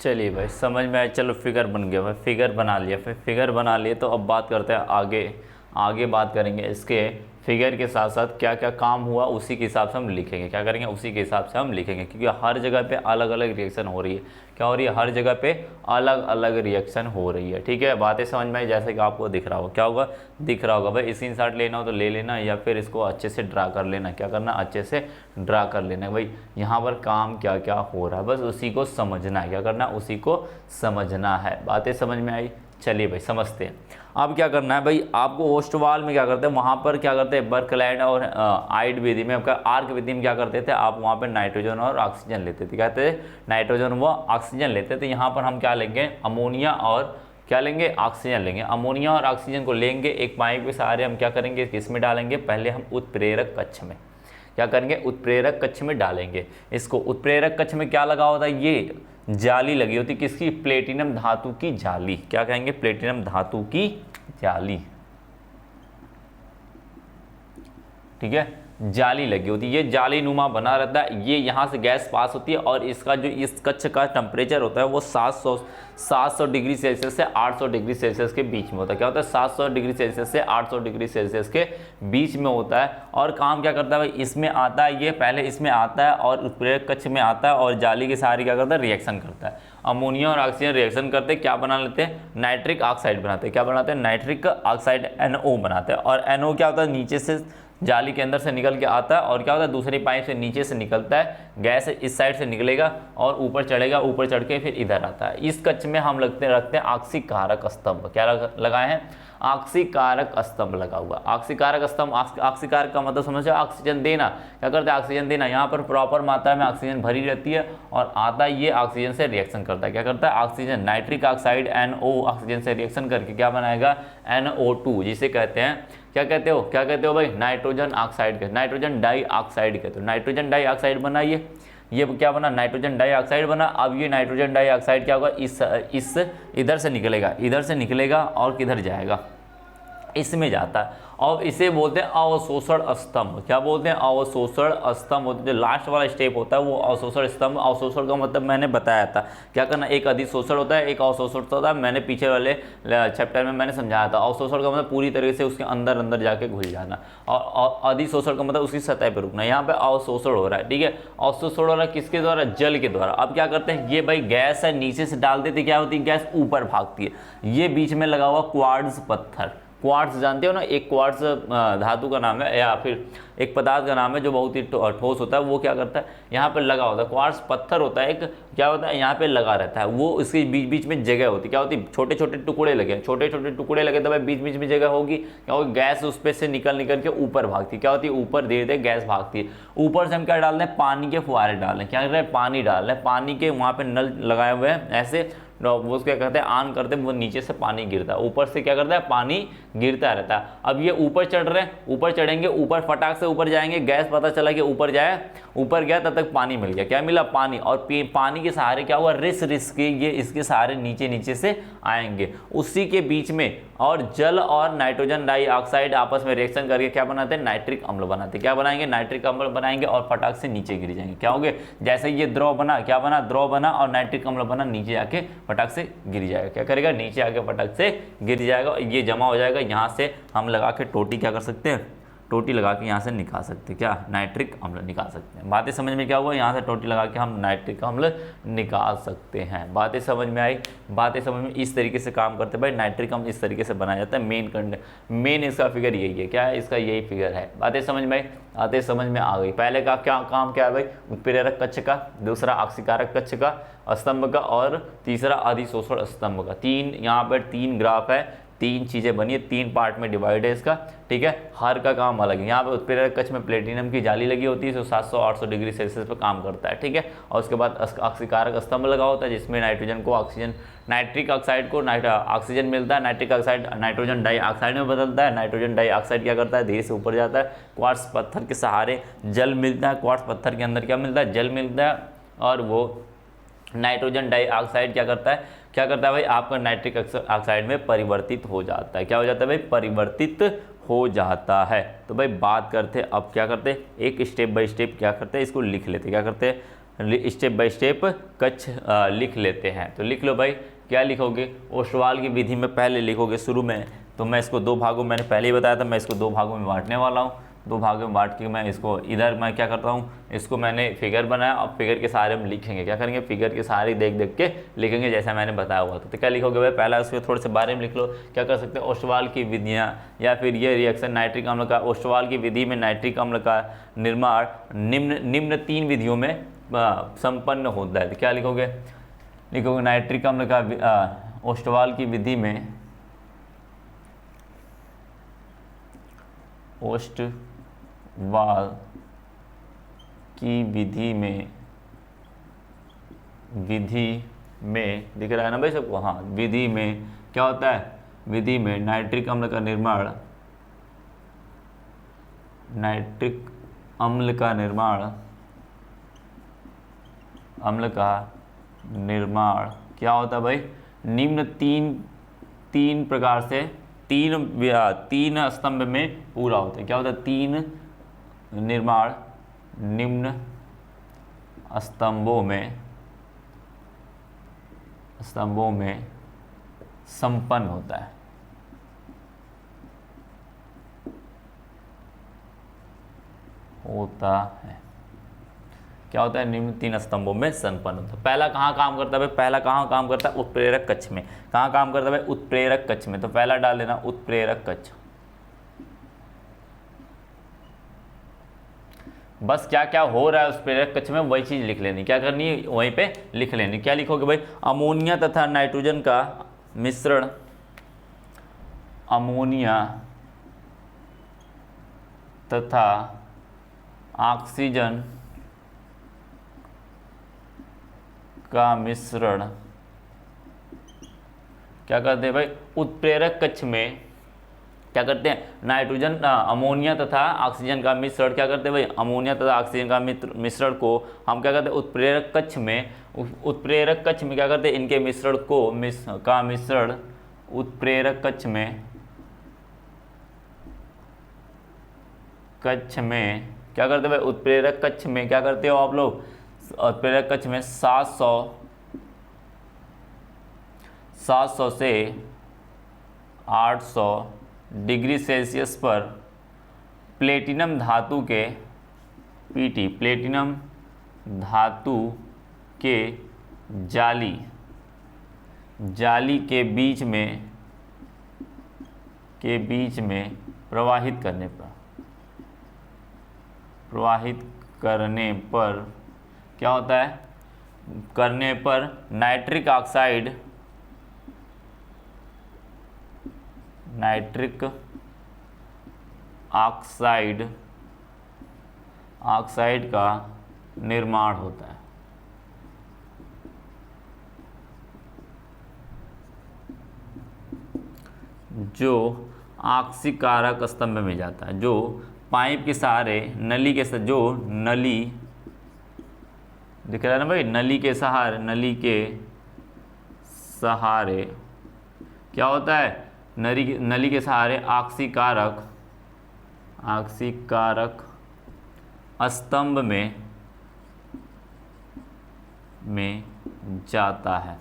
चलिए भाई समझ में आया। चलो फिगर बन गया भाई, फिगर बना लिया। फिर फिगर बना लिए तो अब बात करते हैं आगे बात करेंगे इसके फिगर के साथ साथ क्या क्या काम हुआ उसी के हिसाब से हम लिखेंगे। क्या करेंगे? उसी के हिसाब से हम लिखेंगे, क्योंकि हर जगह पे अलग अलग रिएक्शन हो रही है। क्या हो रही है? हर जगह पे अलग अलग रिएक्शन हो रही है, ठीक है। बातें समझ में आई? जैसे कि आपको दिख रहा होगा, क्या होगा? दिख रहा होगा भाई। स्क्रीनशॉट लेना हो तो ले लेना, या फिर इसको अच्छे से ड्रा कर लेना। क्या करना? अच्छे से ड्रा कर लेना भाई। यहाँ पर काम क्या क्या हो रहा है बस उसी को समझना है। क्या करना? उसी को समझना है। बातें समझ में आई? चलिए भाई समझते हैं। अब क्या करना है भाई, आपको ओस्टवाल में क्या करते हैं, वहाँ पर क्या करते हैं, बर्कलैंड और आइड विधि में, आपका आर्क विधि में क्या करते थे, आप वहाँ पर नाइट्रोजन और ऑक्सीजन लेते थे। कहते थे नाइट्रोजन व ऑक्सीजन लेते थे। यहाँ पर हम क्या लेंगे? अमोनिया और क्या लेंगे? ऑक्सीजन लेंगे। अमोनिया और ऑक्सीजन को लेंगे, एक पाइप के सहारे हम क्या करेंगे? किस में डालेंगे? पहले हम उत्प्रेरक कक्ष में क्या करेंगे? उत्प्रेरक कक्ष में डालेंगे इसको। उत्प्रेरक कक्ष में क्या लगा होता है? ये जाली लगी होती, किसकी? प्लेटिनम धातु की जाली। क्या कहेंगे? प्लेटिनम धातु की जाली, ठीक है। जाली लगी होती है, ये जाली नुमा बना रहता है। ये यहाँ से गैस पास होती है और इसका जो इस कक्ष का टेम्परेचर होता है वो 700 डिग्री सेल्सियस से 800 डिग्री सेल्सियस के बीच में होता है। क्या होता है? 700 डिग्री सेल्सियस से 800 डिग्री सेल्सियस के बीच में होता है। और काम क्या करता है भाई? इसमें आता है, ये पहले इसमें आता है और उत्प्रेरक कक्ष में आता है और जाली के सहारे क्या करता है? रिएक्शन करता है। अमोनिया और ऑक्सीजन रिएक्शन करते हैं, क्या बना लेते हैं? नाइट्रिक ऑक्साइड बनाते हैं। क्या बनाते हैं? नाइट्रिक ऑक्साइड NO बनाते हैं। और NO क्या होता है? नीचे से जाली के अंदर से निकल के आता है और क्या होता है दूसरी पाइप से नीचे से निकलता है, गैस इस साइड से निकलेगा और ऊपर चढ़ेगा, ऊपर चढ़ के फिर इधर आता है। इस कक्ष में हम रखते हैं आक्सीकारक स्तंभ। क्या लगाए हैं? आक्सीकारक स्तंभ लगा हुआ। आक्सीकारक स्तंभ, आक्सीकारक का मतलब समझो ऑक्सीजन देना। क्या करते हैं? ऑक्सीजन देना। यहाँ पर प्रॉपर मात्रा में ऑक्सीजन भरी रहती है और आता ये ऑक्सीजन से रिएक्शन करता है। क्या करता है? Oxygen nitric oxide NO oxygen से रिएक्शन करके क्या बनाएगा? NO2, जिसे कहते हैं, क्या कहते हो? क्या कहते हो भाई? नाइट्रोजन ऑक्साइड कहते, नाइट्रोजन डाइऑक्साइड कहते हो। नाइट्रोजन डाइऑक्साइड बना ये क्या बना? नाइट्रोजन डाइऑक्साइड बना। अब ये नाइट्रोजन डाइऑक्साइड क्या होगा? इस इधर से निकलेगा और किधर जाएगा? इसमें जाता है और इसे बोलते हैं अवशोषण स्तंभ। क्या बोलते हैं? अवशोषण स्तंभ होता है। जो लास्ट वाला स्टेप होता है वो अवशोषण स्तंभ। अवशोषण का मतलब मैंने बताया था, क्या करना? एक अधिशोषण होता है, एक अवशोषण होता है। मैंने पीछे वाले चैप्टर में मैंने समझाया था। अवशोषण का मतलब पूरी तरीके से उसके अंदर जाके घुल जाना और अधिशोषण का मतलब उसकी सतह पर रुकना। यहाँ पे अवशोषण हो रहा है, ठीक है। अवशोषण हो रहा है किसके द्वारा? जल के द्वारा। अब क्या करते हैं? ये भाई गैस है, नीचे से डाल देते, क्या होती है? गैस ऊपर भागती है। ये बीच में लगा हुआ क्वार्ट्ज पत्थर, क्वार्ट्ज जानते हो ना, एक क्वार्ट्ज धातु का नाम है या फिर एक पदार्थ का नाम है जो बहुत ही ठोस होता है। वो क्या करता है? यहाँ पे लगा होता है। क्वार्ट्ज पत्थर होता है एक, क्या होता है? यहाँ पे लगा रहता है। वो इसके बीच बीच में जगह होती है। क्या होती है? छोटे छोटे टुकड़े लगे, छोटे छोटे टुकड़े लगे तो भाई बीच बीच में जगह होगी। क्या होगी? गैस उस पे से निकल के ऊपर भागती है। क्या होती है? ऊपर धीरे धीरे गैस भागती है। ऊपर से हम क्या डाल रहे हैं? पानी के फुहारे डाल रहे हैं। क्या कर रहे हैं? पानी डाल रहे हैं। पानी के वहाँ पे नल लगाए हुए हैं ऐसे, वो क्या करते हैं? ऑन करते हैं, वो नीचे से पानी गिरता है, ऊपर से क्या करता है? पानी गिरता रहता है। अब ये ऊपर चढ़ रहे हैं, ऊपर चढ़ेंगे, ऊपर फटाक से ऊपर जाएंगे, गैस पता चला कि ऊपर जाए, ऊपर गया तब तक पानी मिल गया। क्या मिला? पानी। और पानी के सहारे क्या हुआ? रिस के ये इसके सहारे नीचे से आएंगे। उसी के बीच में और जल और नाइट्रोजन डाइऑक्साइड आपस में रिएक्शन करके क्या बनाते हैं? नाइट्रिक अम्ल बनाते हैं। क्या बनाएंगे? नाइट्रिक अम्ल बनाएंगे और फटाक से नीचे गिर जाएंगे। क्या होंगे? जैसे ये द्रव बना, क्या बना? द्रव बना और नाइट्रिक अम्ल बना, नीचे आके फटाक से गिर जाएगा। क्या करेगा? नीचे आके फटाक से गिर जाएगा। ये जमा हो जाएगा। यहाँ से हम लगा के टोटी क्या कर सकते हैं? टोटी लगा के यहाँ से निकाल सकते हैं। क्या? नाइट्रिक अम्ल निकाल सकते हैं। बातें समझ में क्या हुआ? यहाँ से टोटी लगा के हम नाइट्रिक अम्ल निकाल सकते हैं। बातें समझ में आई? बातें समझ में इस तरीके से काम करते हैं भाई। नाइट्रिक अम्ल इस तरीके से बनाया जाता है। मेन इसका फिगर यही है। क्या है? इसका यही फिगर है। बातें समझ में आई? बातें समझ में आ गई। पहले का क्या काम क्या है भाई? उत्प्रेरक कक्ष का, दूसरा आक्सीकारक कक्ष का स्तंभ का और तीसरा अधिशोषण स्तंभ का। यहाँ पर 3 ग्राफ है, 3 चीज़ें बनी है, 3 पार्ट में डिवाइड है इसका, ठीक है। हर का काम अलग है। यहाँ पे उत्प्रेरक कक्ष में प्लेटिनम की जाली लगी होती है जो 700-800 डिग्री सेल्सियस पर काम करता है, ठीक है। और उसके बाद आक्सीकारक स्तंभ लगा होता है जिसमें नाइट्रोजन को ऑक्सीजन, नाइट्रिक ऑक्साइड को ऑक्सीजन मिलता है, नाइट्रिक ऑक्साइड नाइट्रोजन डाइऑक्साइड में बदलता है। नाइट्रोजन डाइऑक्साइड क्या करता है? धीरे से ऊपर जाता है। क्वार्ट्ज पत्थर के सहारे जल मिलता है। क्वार्ट्ज पत्थर के अंदर क्या मिलता है? जल मिलता है। और वो नाइट्रोजन डाइऑक्साइड क्या करता है? क्या करता है भाई? आपका नाइट्रिक ऑक्साइड में परिवर्तित हो जाता है। क्या हो जाता है भाई? परिवर्तित हो जाता है। तो भाई बात करते हैं अब क्या करते हैं, एक स्टेप बाय स्टेप क्या करते हैं, इसको लिख लेते हैं। क्या करते हैं? स्टेप बाय स्टेप कक्ष लिख लेते हैं। तो लिख लो भाई। क्या लिखोगे? ओस्टवाल की विधि में पहले लिखोगे शुरू में। तो मैं इसको 2 भागों, मैंने पहले ही बताया था, मैं इसको 2 भागों में बांटने वाला हूँ। 2 भागों में बांट के मैं इसको इधर मैं क्या करता हूँ, इसको मैंने फिगर बनाया। अब फिगर के सहारे हम लिखेंगे। क्या करेंगे? फिगर के सहारे देख देख के लिखेंगे जैसा मैंने बताया हुआ था। तो क्या लिखोगे भाई? पहला उसके थोड़े से बारे में लिख लो। क्या कर सकते हैं? ओस्टवाल की विधियाँ या फिर ये रिएक्शन नाइट्रिक अम्ल का, ओस्टवाल की विधि में नाइट्रिक अम्ल का निर्माण निम्न 3 विधियों में संपन्न होता है। तो क्या लिखोगे? लिखोगे नाइट्रिक अम्ल का ओस्टवाल की विधि में, ओस्टवाल की विधि में दिख रहा है ना भाई सबको? हाँ, विधि में क्या होता है? विधि में नाइट्रिक अम्ल का निर्माण, नाइट्रिक अम्ल का निर्माण क्या होता है भाई? निम्न तीन प्रकार से तीन स्तंभ में पूरा होता है। क्या होता है? 3 निर्माण निम्न स्तंभों में संपन्न होता है। क्या होता है? निम्न 3 स्तंभों में संपन्न होता है। पहला कहाँ काम करता है भाई? पहला कहाँ काम करता है? उत्प्रेरक कक्ष में। कहाँ काम करता है भाई? उत्प्रेरक कक्ष में। तो पहला डाल लेना उत्प्रेरक कक्ष। बस क्या क्या हो रहा है उस प्रेरक कक्ष में वही चीज़ लिख लेनी, क्या करनी है वहीं पे लिख लेनी। क्या लिखोगे भाई, अमोनिया तथा नाइट्रोजन का मिश्रण, अमोनिया तथा ऑक्सीजन का मिश्रण क्या करते हैं भाई, उत्प्रेरक कक्ष में क्या करते हैं, नाइट्रोजन अमोनिया तथा ऑक्सीजन का मिश्रण क्या करते हैं भाई, अमोनिया तथा ऑक्सीजन का मिश्रण को हम क्या करते हैं उत्प्रेरक कक्ष में, उत्प्रेरक कक्ष में क्या करते हैं, इनके मिश्रण को का मिश्रण उत्प्रेरक कक्ष में क्या करते हैं भाई, उत्प्रेरक कक्ष में क्या करते हो आप लोग, उत्प्रेरक कक्ष में 700 से 800 डिग्री सेल्सियस पर प्लेटिनम धातु के Pt प्लेटिनम धातु के जाली के बीच में प्रवाहित करने पर क्या होता है, करने पर नाइट्रिक ऑक्साइड का निर्माण होता है। जो ऑक्सीकारक स्तंभ में जाता है, जो पाइप के सहारे नली के जो नली दिख रहा है ना भाई, नली के सहारे क्या होता है, नली के सहारे ऑक्सीकारक स्तंभ में जाता है।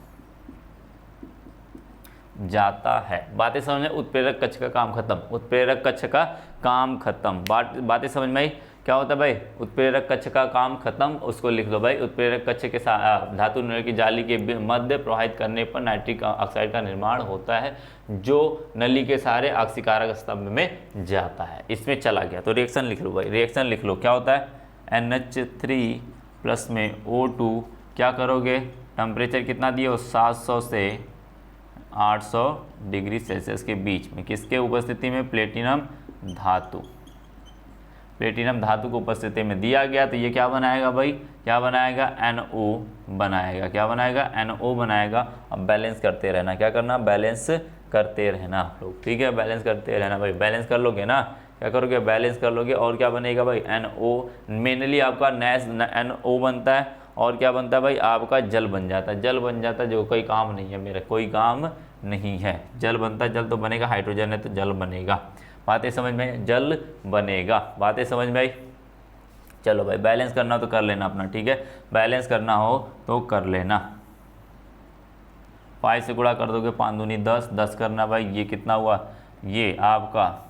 बातें समझ में, उत्प्रेरक कक्ष का काम खत्म, उत्प्रेरक कक्ष का काम खत्म। बातें समझ में आई, क्या होता है भाई, उत्प्रेरक कक्ष का काम खत्म, उसको लिख लो भाई, उत्प्रेरक कक्ष के धातु की जाली के मध्य प्रवाहित करने पर नाइट्रिक ऑक्साइड का निर्माण होता है, जो नली के सहारे ऑक्सीकारक स्तंभ में जाता है। इसमें चला गया तो रिएक्शन लिख लो भाई, रिएक्शन लिख लो, क्या होता है, NH3 प्लस में O2 क्या करोगे, टेम्परेचर कितना दिए हो, 700 से 800 डिग्री सेल्सियस के बीच में, किसके उपस्थिति में, प्लेटिनम धातु की उपस्थिति में दिया गया। तो ये क्या बनाएगा भाई, क्या बनाएगा, NO बनाएगा, क्या बनाएगा, NO बनाएगा। अब बैलेंस करते रहना, क्या करना, बैलेंस करते रहना आप लोग, ठीक है, बैलेंस करते रहना भाई, बैलेंस कर लोगे ना, क्या करोगे, बैलेंस कर लोगे, और क्या बनेगा भाई, NO मेनली आपका NO बनता है, और क्या बनता है भाई, आपका जल बन जाता है, जो कोई काम नहीं है मेरा, कोई काम नहीं है, जल बनता है, जल तो बनेगा, हाइड्रोजन है तो जल बनेगा। बातें समझ में, जल बनेगा, बातें समझ में आई। चलो भाई, बैलेंस करना हो तो कर लेना अपना, ठीक है, बैलेंस करना हो तो कर लेना। 5 से गुणा कर दोगे 5 दूनी 10, 10 करना भाई, ये कितना हुआ, ये आपका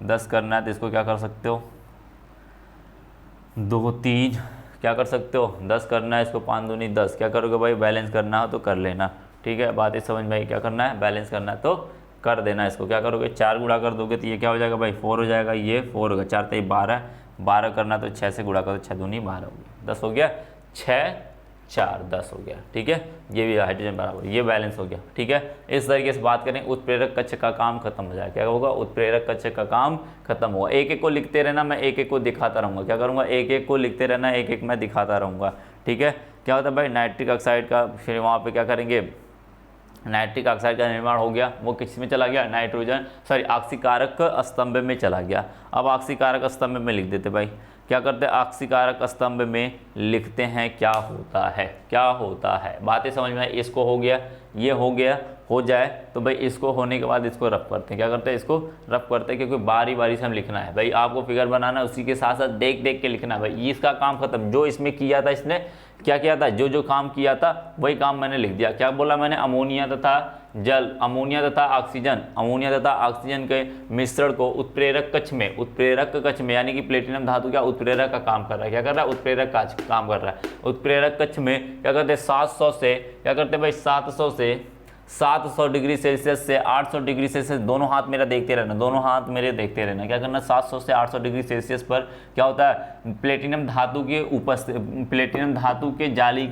10 करना है, तो इसको क्या कर सकते हो, 2 3 क्या कर सकते हो, 10 करना है, इसको 5 दूनी 10, क्या करोगे भाई, बैलेंस करना हो तो कर लेना, ठीक है, बातें समझ में आई। क्या करना है, बैलेंस करना है तो कर देना। इसको क्या करोगे, 4 गुणा कर दोगे तो ये क्या हो जाएगा भाई, 4 हो जाएगा, ये 4 होगा, 4 3 12, 12 करना तो 6 से गुणा करो, 6 दूनी 12 हो गया, 10 हो गया, 6 4 10 हो गया, ठीक है, ये भी हाइड्रोजन बराबर, ये बैलेंस हो गया, ठीक है। इस तरीके से बात करें, उत्प्रेरक कक्ष का काम खत्म हो जाएगा, क्या होगा, उत्प्रेरक कक्ष का काम खत्म होगा। एक एक को लिखते रहना, मैं एक एक को दिखाता रहूँगा, क्या करूँगा, एक एक को लिखते रहना, एक एक मैं दिखाता रहूँगा, ठीक है। क्या होता है भाई, नाइट्रिक ऑक्साइड का, फिर वहाँ पर क्या करेंगे, नाइट्रिक ऑक्साइड का निर्माण हो गया, वो किस में चला गया, ऑक्सीकारक स्तंभ में चला गया। अब ऑक्सीकारक स्तंभ में लिख देते भाई, क्या करते हैं, ऑक्सीकारक स्तंभ में लिखते हैं क्या होता है, बातें समझ में आई। इसको हो गया, ये हो गया, हो जाए तो भाई इसको होने के बाद इसको रफ करते हैं, क्या करते हैं, इसको रफ करते हैं, क्योंकि बारी बारी से हम लिखना है भाई, आपको फिगर बनाना, उसी के साथ साथ देख देख के लिखना है भाई। इसका काम खत्म, जो इसमें किया था, इसने क्या किया था, जो काम किया था वही काम मैंने लिख दिया। क्या बोला मैंने, अमोनिया तथा जल, अमोनिया तथा ऑक्सीजन के मिश्रण को उत्प्रेरक कक्ष में यानी कि प्लेटिनम धातु क्या उत्प्रेरक का काम कर रहा है, क्या कर रहा है, उत्प्रेरक का काम कर रहा है। उत्प्रेरक कक्ष में क्या करते हैं, 700 से क्या करते हैं भाई, 700 डिग्री सेल्सियस से 800 डिग्री सेल्सियस, दोनों हाथ मेरा देखते रहना, दोनों हाथ मेरे देखते रहना। क्या करना, 700 से 800 डिग्री सेल्सियस पर क्या होता है, प्लेटिनम धातु के प्लेटिनम धातु के जाली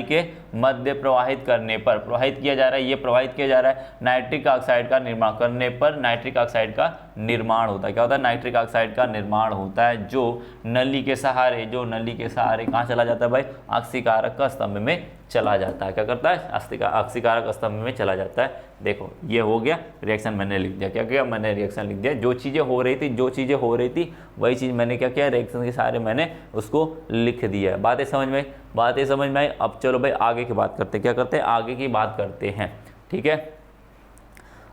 के मध्य प्रवाहित करने पर, प्रवाहित किया जा रहा है, ये प्रवाहित किया जा रहा है, नाइट्रिक ऑक्साइड का निर्माण करने पर नाइट्रिक ऑक्साइड का निर्माण होता है। क्या होता है, नाइट्रिक ऑक्साइड का निर्माण होता है, जो नली के सहारे कहाँ चला जाता है भाई, ऑक्सीकारक स्तंभ में चला जाता है। क्या करता है, ऑक्सीकारक स्तंभ में चला जाता है। देखो ये हो गया रिएक्शन, मैंने लिख दिया। क्या किया, मैंने रिएक्शन लिख दिया। जो चीज़ें हो रही थी वही चीज़ मैंने क्या किया, रिएक्शन के सारे मैंने उसको लिख दिया। बातें समझ में आई। अब चलो भाई आगे की बात करते हैं। क्या करते हैं, आगे की बात करते हैं। ठीक है,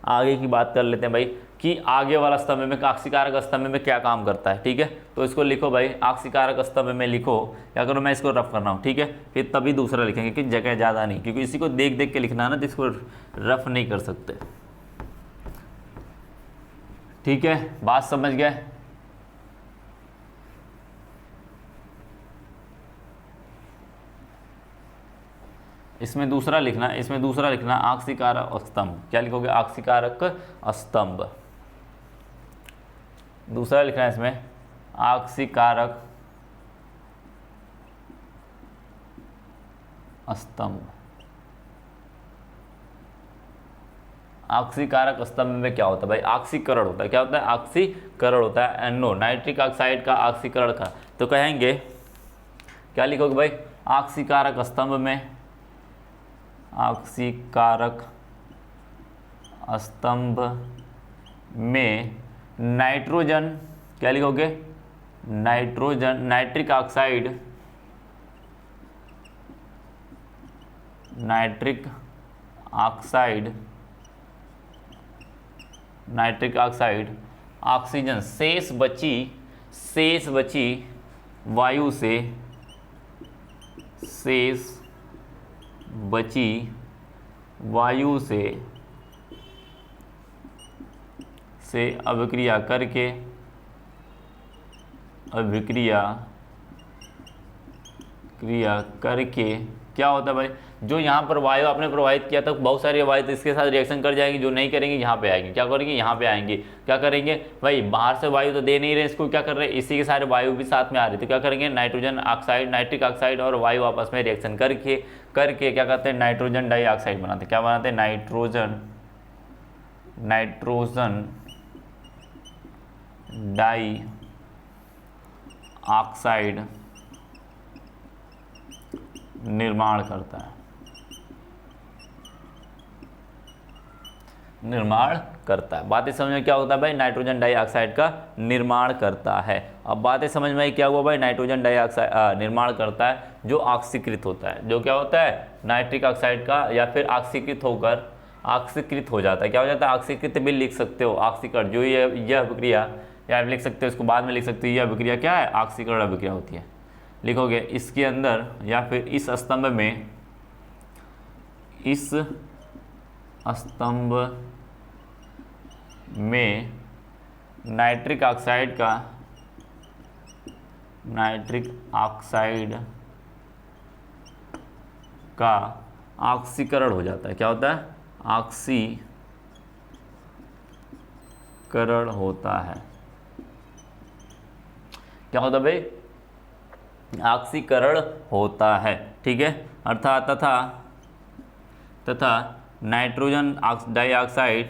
आगे की बात कर लेते हैं भाई कि आगे वाला स्तंभ में, ऑक्सीकारक स्तंभ में क्या काम करता है। ठीक है, तो इसको लिखो भाई, ऑक्सीकारक स्तंभ में लिखो। क्या करो, मैं इसको रफ कर रहा हूँ। ठीक है, फिर तभी दूसरा लिखेंगे कि जगह ज़्यादा नहीं, क्योंकि इसी को देख देख के लिखना है ना, जिसको रफ नहीं कर सकते। ठीक है, बात समझ गए। इसमें दूसरा लिखना ऑक्सीकारक स्तंभ। क्या लिखोगे, ऑक्सीकारक स्तंभ। दूसरा लिखना है इसमें ऑक्सीकारक स्तंभ। ऑक्सीकारक स्तंभ में क्या होता है भाई, ऑक्सीकरण होता है। क्या होता है, ऑक्सीकरण होता है। NO नाइट्रिक ऑक्साइड का ऑक्सीकरण का, तो कहेंगे क्या लिखोगे भाई, ऑक्सीकारक स्तंभ में, ऑक्सीकारक स्तंभ में नाइट्रोजन, क्या लिखोगे, नाइट्रोजन, नाइट्रिक ऑक्साइड, ऑक्सीजन शेष बची वायु से अभिक्रिया करके क्या होता है भाई, जो यहाँ पर वायु आपने प्रवाहित किया था, बहुत सारी वायु तो इसके साथ रिएक्शन कर जाएंगी, जो नहीं करेंगी यहाँ पे आएंगी। क्या करेंगे, यहाँ पे आएंगे। क्या करेंगे भाई, बाहर से वायु तो दे नहीं रहे इसको, क्या कर रहे हैं, इसी के सारे वायु भी साथ में आ रही, तो क्या करेंगे, नाइट्रोजन ऑक्साइड, नाइट्रिक ऑक्साइड और वायु आपस में रिएक्शन करके क्या करते हैं, नाइट्रोजन डाइऑक्साइड बनाते हैं। क्या बनाते हैं, नाइट्रोजन डाइऑक्साइड निर्माण करता है। बातें समझ में क्या होता है भाई, नाइट्रोजन डाइऑक्साइड का निर्माण करता है। अब बातें समझ में आई क्या हुआ भाई, नाइट्रोजन डाइऑक्साइड निर्माण करता है जो ऑक्सीकृत होता है, जो क्या होता है, नाइट्रिक ऑक्साइड का, या फिर ऑक्सीकृत हो जाता है। क्या हो जाता है, ऑक्सीकृत भी लिख सकते हो, ऑक्सीकरण, जो यह अभिक्रिया, या लिख सकते हो इसको बाद में लिख सकते हो, यह अभिक्रिया क्या है, ऑक्सीकरण अभिक्रिया होती है। लिखोगे इसके अंदर, या फिर इस स्तंभ में नाइट्रिक ऑक्साइड का ऑक्सीकरण हो जाता है। क्या होता है, ऑक्सीकरण होता है। क्या होता है भाई, ऑक्सीकरण होता है। ठीक है, अर्थात तथा नाइट्रोजन डाइऑक्साइड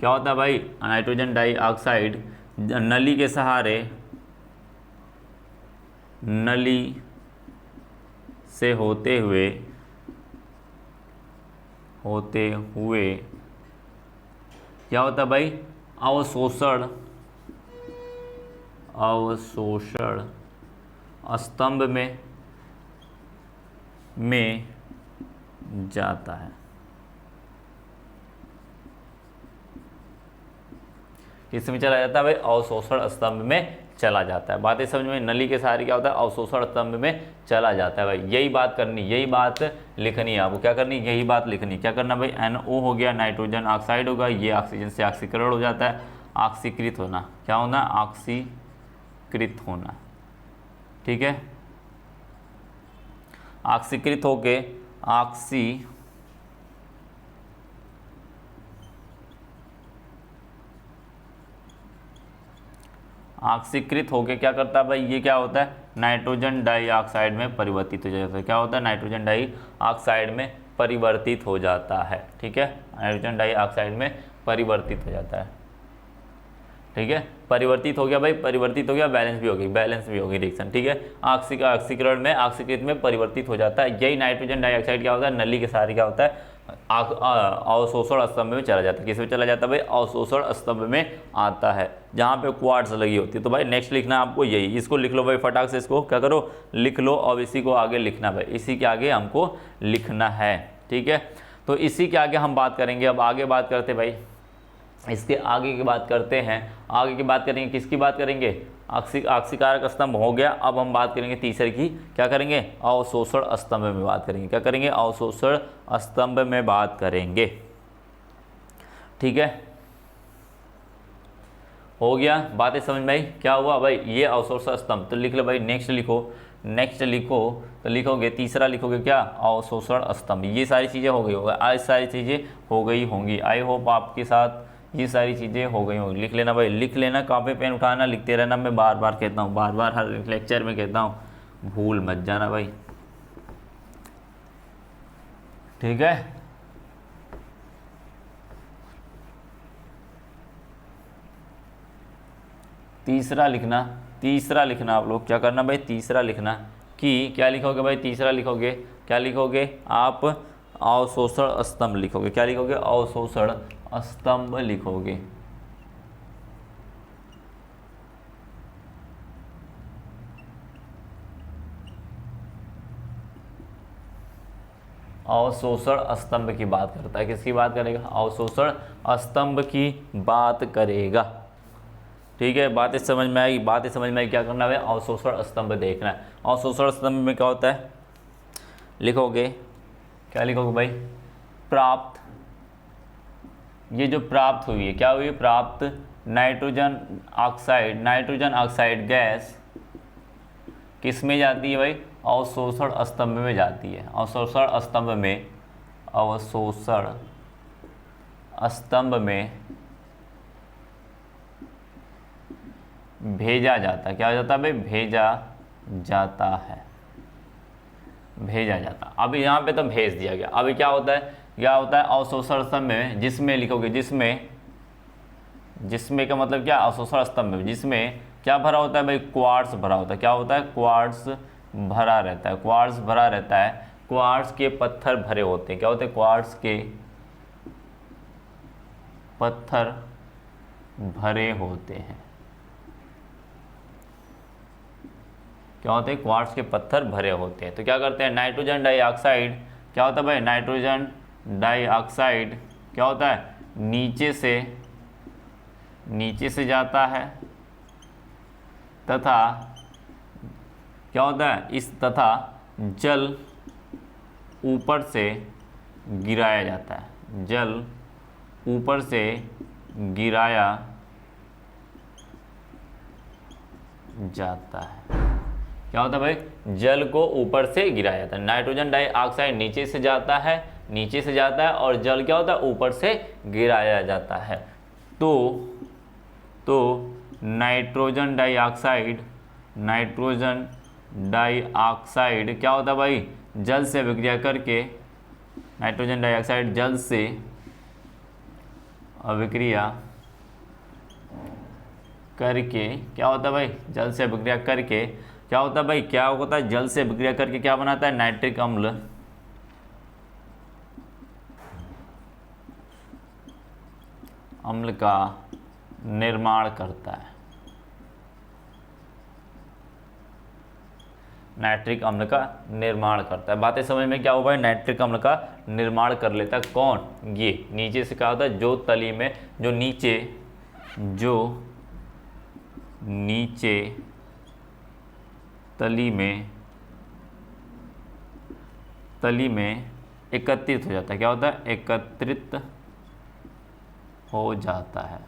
क्या होता है भाई, नाइट्रोजन डाइऑक्साइड नली के सहारे, नली से होते हुए क्या होता है भाई, अवशोषण स्तंभ में जाता है। किसमें चला जाता है भाई, अवशोषण स्तंभ में चला जाता है। बातें समझ में, नली के सहारे क्या होता है, अवशोषण स्तंभ में चला जाता है भाई। यही बात करनी, यही बात लिखनी है आपको। क्या करनी, यही बात लिखनी। क्या करना भाई, NO हो गया, नाइट्रोजन ऑक्साइड होगा, ये ऑक्सीजन से ऑक्सीकरण हो जाता है, ऑक्सीकृत होना। क्या होना, ऑक्सीकृत ऑक्सीकृत होना, ठीक है, ऑक्सीकृत होके ऑक्सीकृत होके क्या करता है भाई, ये क्या होता है, नाइट्रोजन डाइऑक्साइड में परिवर्तित हो जाता है। क्या होता है, नाइट्रोजन डाइऑक्साइड में परिवर्तित हो जाता है, ठीक है, नाइट्रोजन डाइऑक्साइड में परिवर्तित हो जाता है, ठीक है, परिवर्तित हो गया भाई, परिवर्तित हो गया, बैलेंस भी हो गई रिएक्शन, ठीक है, ऑक्सीकरण में ऑक्सीकृत में परिवर्तित हो जाता है। यही नाइट्रोजन डाइऑक्साइड क्या होता है, नली के सहारे क्या होता है, अवशोषण स्तंभ में चला जाता है। किस में चला जाता है भाई, अवशोषण स्तंभ में आता है, जहाँ पे क्वार्ट्ज लगी होती है। तो भाई नेक्स्ट लिखना है आपको यही, इसको लिख लो भाई फटाक से, इसको क्या करो, लिख लो, और इसी को आगे लिखना भाई, इसी के आगे हमको लिखना है, ठीक है। तो इसी के आगे हम बात करेंगे, अब आगे बात करते भाई, इसके आगे की बात करते हैं, आगे की बात करेंगे, किसकी बात करेंगे, ऑक्सीकारक स्तंभ हो गया। अब हम बात करेंगे तीसरे की, क्या करेंगे, अवशोषण स्तंभ में बात करेंगे, क्या करेंगे, अवशोषण स्तंभ में बात करेंगे, ठीक है, हो गया, बातें समझ में आई, क्या हुआ भाई, ये अवशोषण स्तंभ। तो लिख लो भाई, नेक्स्ट लिखो, नेक्स्ट लिखो, तो लिखोगे तीसरा लिखोगे क्या, अवशोषण स्तंभ। ये सारी चीज़ें हो गई होगा, आज सारी चीज़ें हो गई होंगी, आई होप आपके साथ ये सारी चीज़ें हो गई होंगी। लिख लेना भाई, लिख लेना, कॉपी पेन उठाना, लिखते रहना। मैं बार बार कहता हूँ, बार बार हर लेक्चर में कहता हूँ, भूल मत जाना भाई, ठीक है। तीसरा लिखना, तीसरा लिखना, आप लोग क्या करना भाई, तीसरा लिखना कि क्या लिखोगे भाई, तीसरा लिखोगे, क्या लिखोगे आप, अवशोषण स्तंभ लिखोगे, क्या लिखोगे, अवशोषण स्तंभ लिखोगे, अवशोषण स्तंभ की बात करता है, किसकी बात करेगा, अवशोषण स्तंभ की बात करेगा, ठीक है। बातें समझ में आई, बातें समझ में आई, क्या करना है, अवशोषण स्तंभ देखना है। अवशोषण स्तंभ में क्या होता है, लिखोगे, क्या लिखोगे भाई, प्राप्त, ये जो प्राप्त हुई है, क्या हुई है, प्राप्त नाइट्रोजन ऑक्साइड गैस किस में जाती है भाई, अवशोषण स्तंभ में जाती है, अवशोषण स्तंभ में, अवशोषण स्तंभ में भेजा जाता है। क्या हो जाता है भाई, भेजा जाता है, भेजा जाता। अब यहाँ पे तो भेज दिया गया, अभी क्या होता है, क्या होता है, अवशोषण स्तंभ में, जिसमें लिखोगे, जिसमें, जिसमें का मतलब क्या, अवशोषण स्तंभ में, जिसमें क्या भरा होता है भाई, क्वार्ट्ज भरा होता है। क्या होता है, क्वार्ट्ज भरा रहता है, क्वार्ट्ज भरा रहता है, क्वार्ट्ज के पत्थर भरे होते हैं। क्या होते हैं, क्वार्ट्ज के पत्थर भरे होते हैं, क्या होते हैं, क्वार्ट्ज के पत्थर भरे होते हैं। तो क्या करते हैं, नाइट्रोजन डाइऑक्साइड, क्या होता है भाई, नाइट्रोजन डाइऑक्साइड क्या होता है, नीचे से जाता है, तथा क्या होता है, इस तथा जल ऊपर से गिराया जाता है, जल ऊपर से गिराया जाता है। क्या होता है भाई, जल को ऊपर से गिराया जाता है। नाइट्रोजन डाइऑक्साइड नीचे से जाता है, नीचे से जाता है, और जल क्या होता है, ऊपर से गिराया जाता है। तो नाइट्रोजन डाइऑक्साइड क्या होता है भाई, जल से अभिक्रिया करके, नाइट्रोजन डाइऑक्साइड जल से अभिक्रिया करके, क्या होता है भाई, जल से अभिक्रिया करके क्या होता है भाई, क्या होता है, जल से अभिक्रिया करके क्या बनाता है, नाइट्रिक अम्ल, अम्ल का निर्माण करता है, नाइट्रिक अम्ल का निर्माण करता है। बातें समझ में क्या हुआ है, नाइट्रिक अम्ल का निर्माण कर लेता है कौन, ये नीचे से क्या होता है, जो तली में, जो नीचे तली में एकत्रित हो जाता है। क्या होता है, एकत्रित हो जाता है,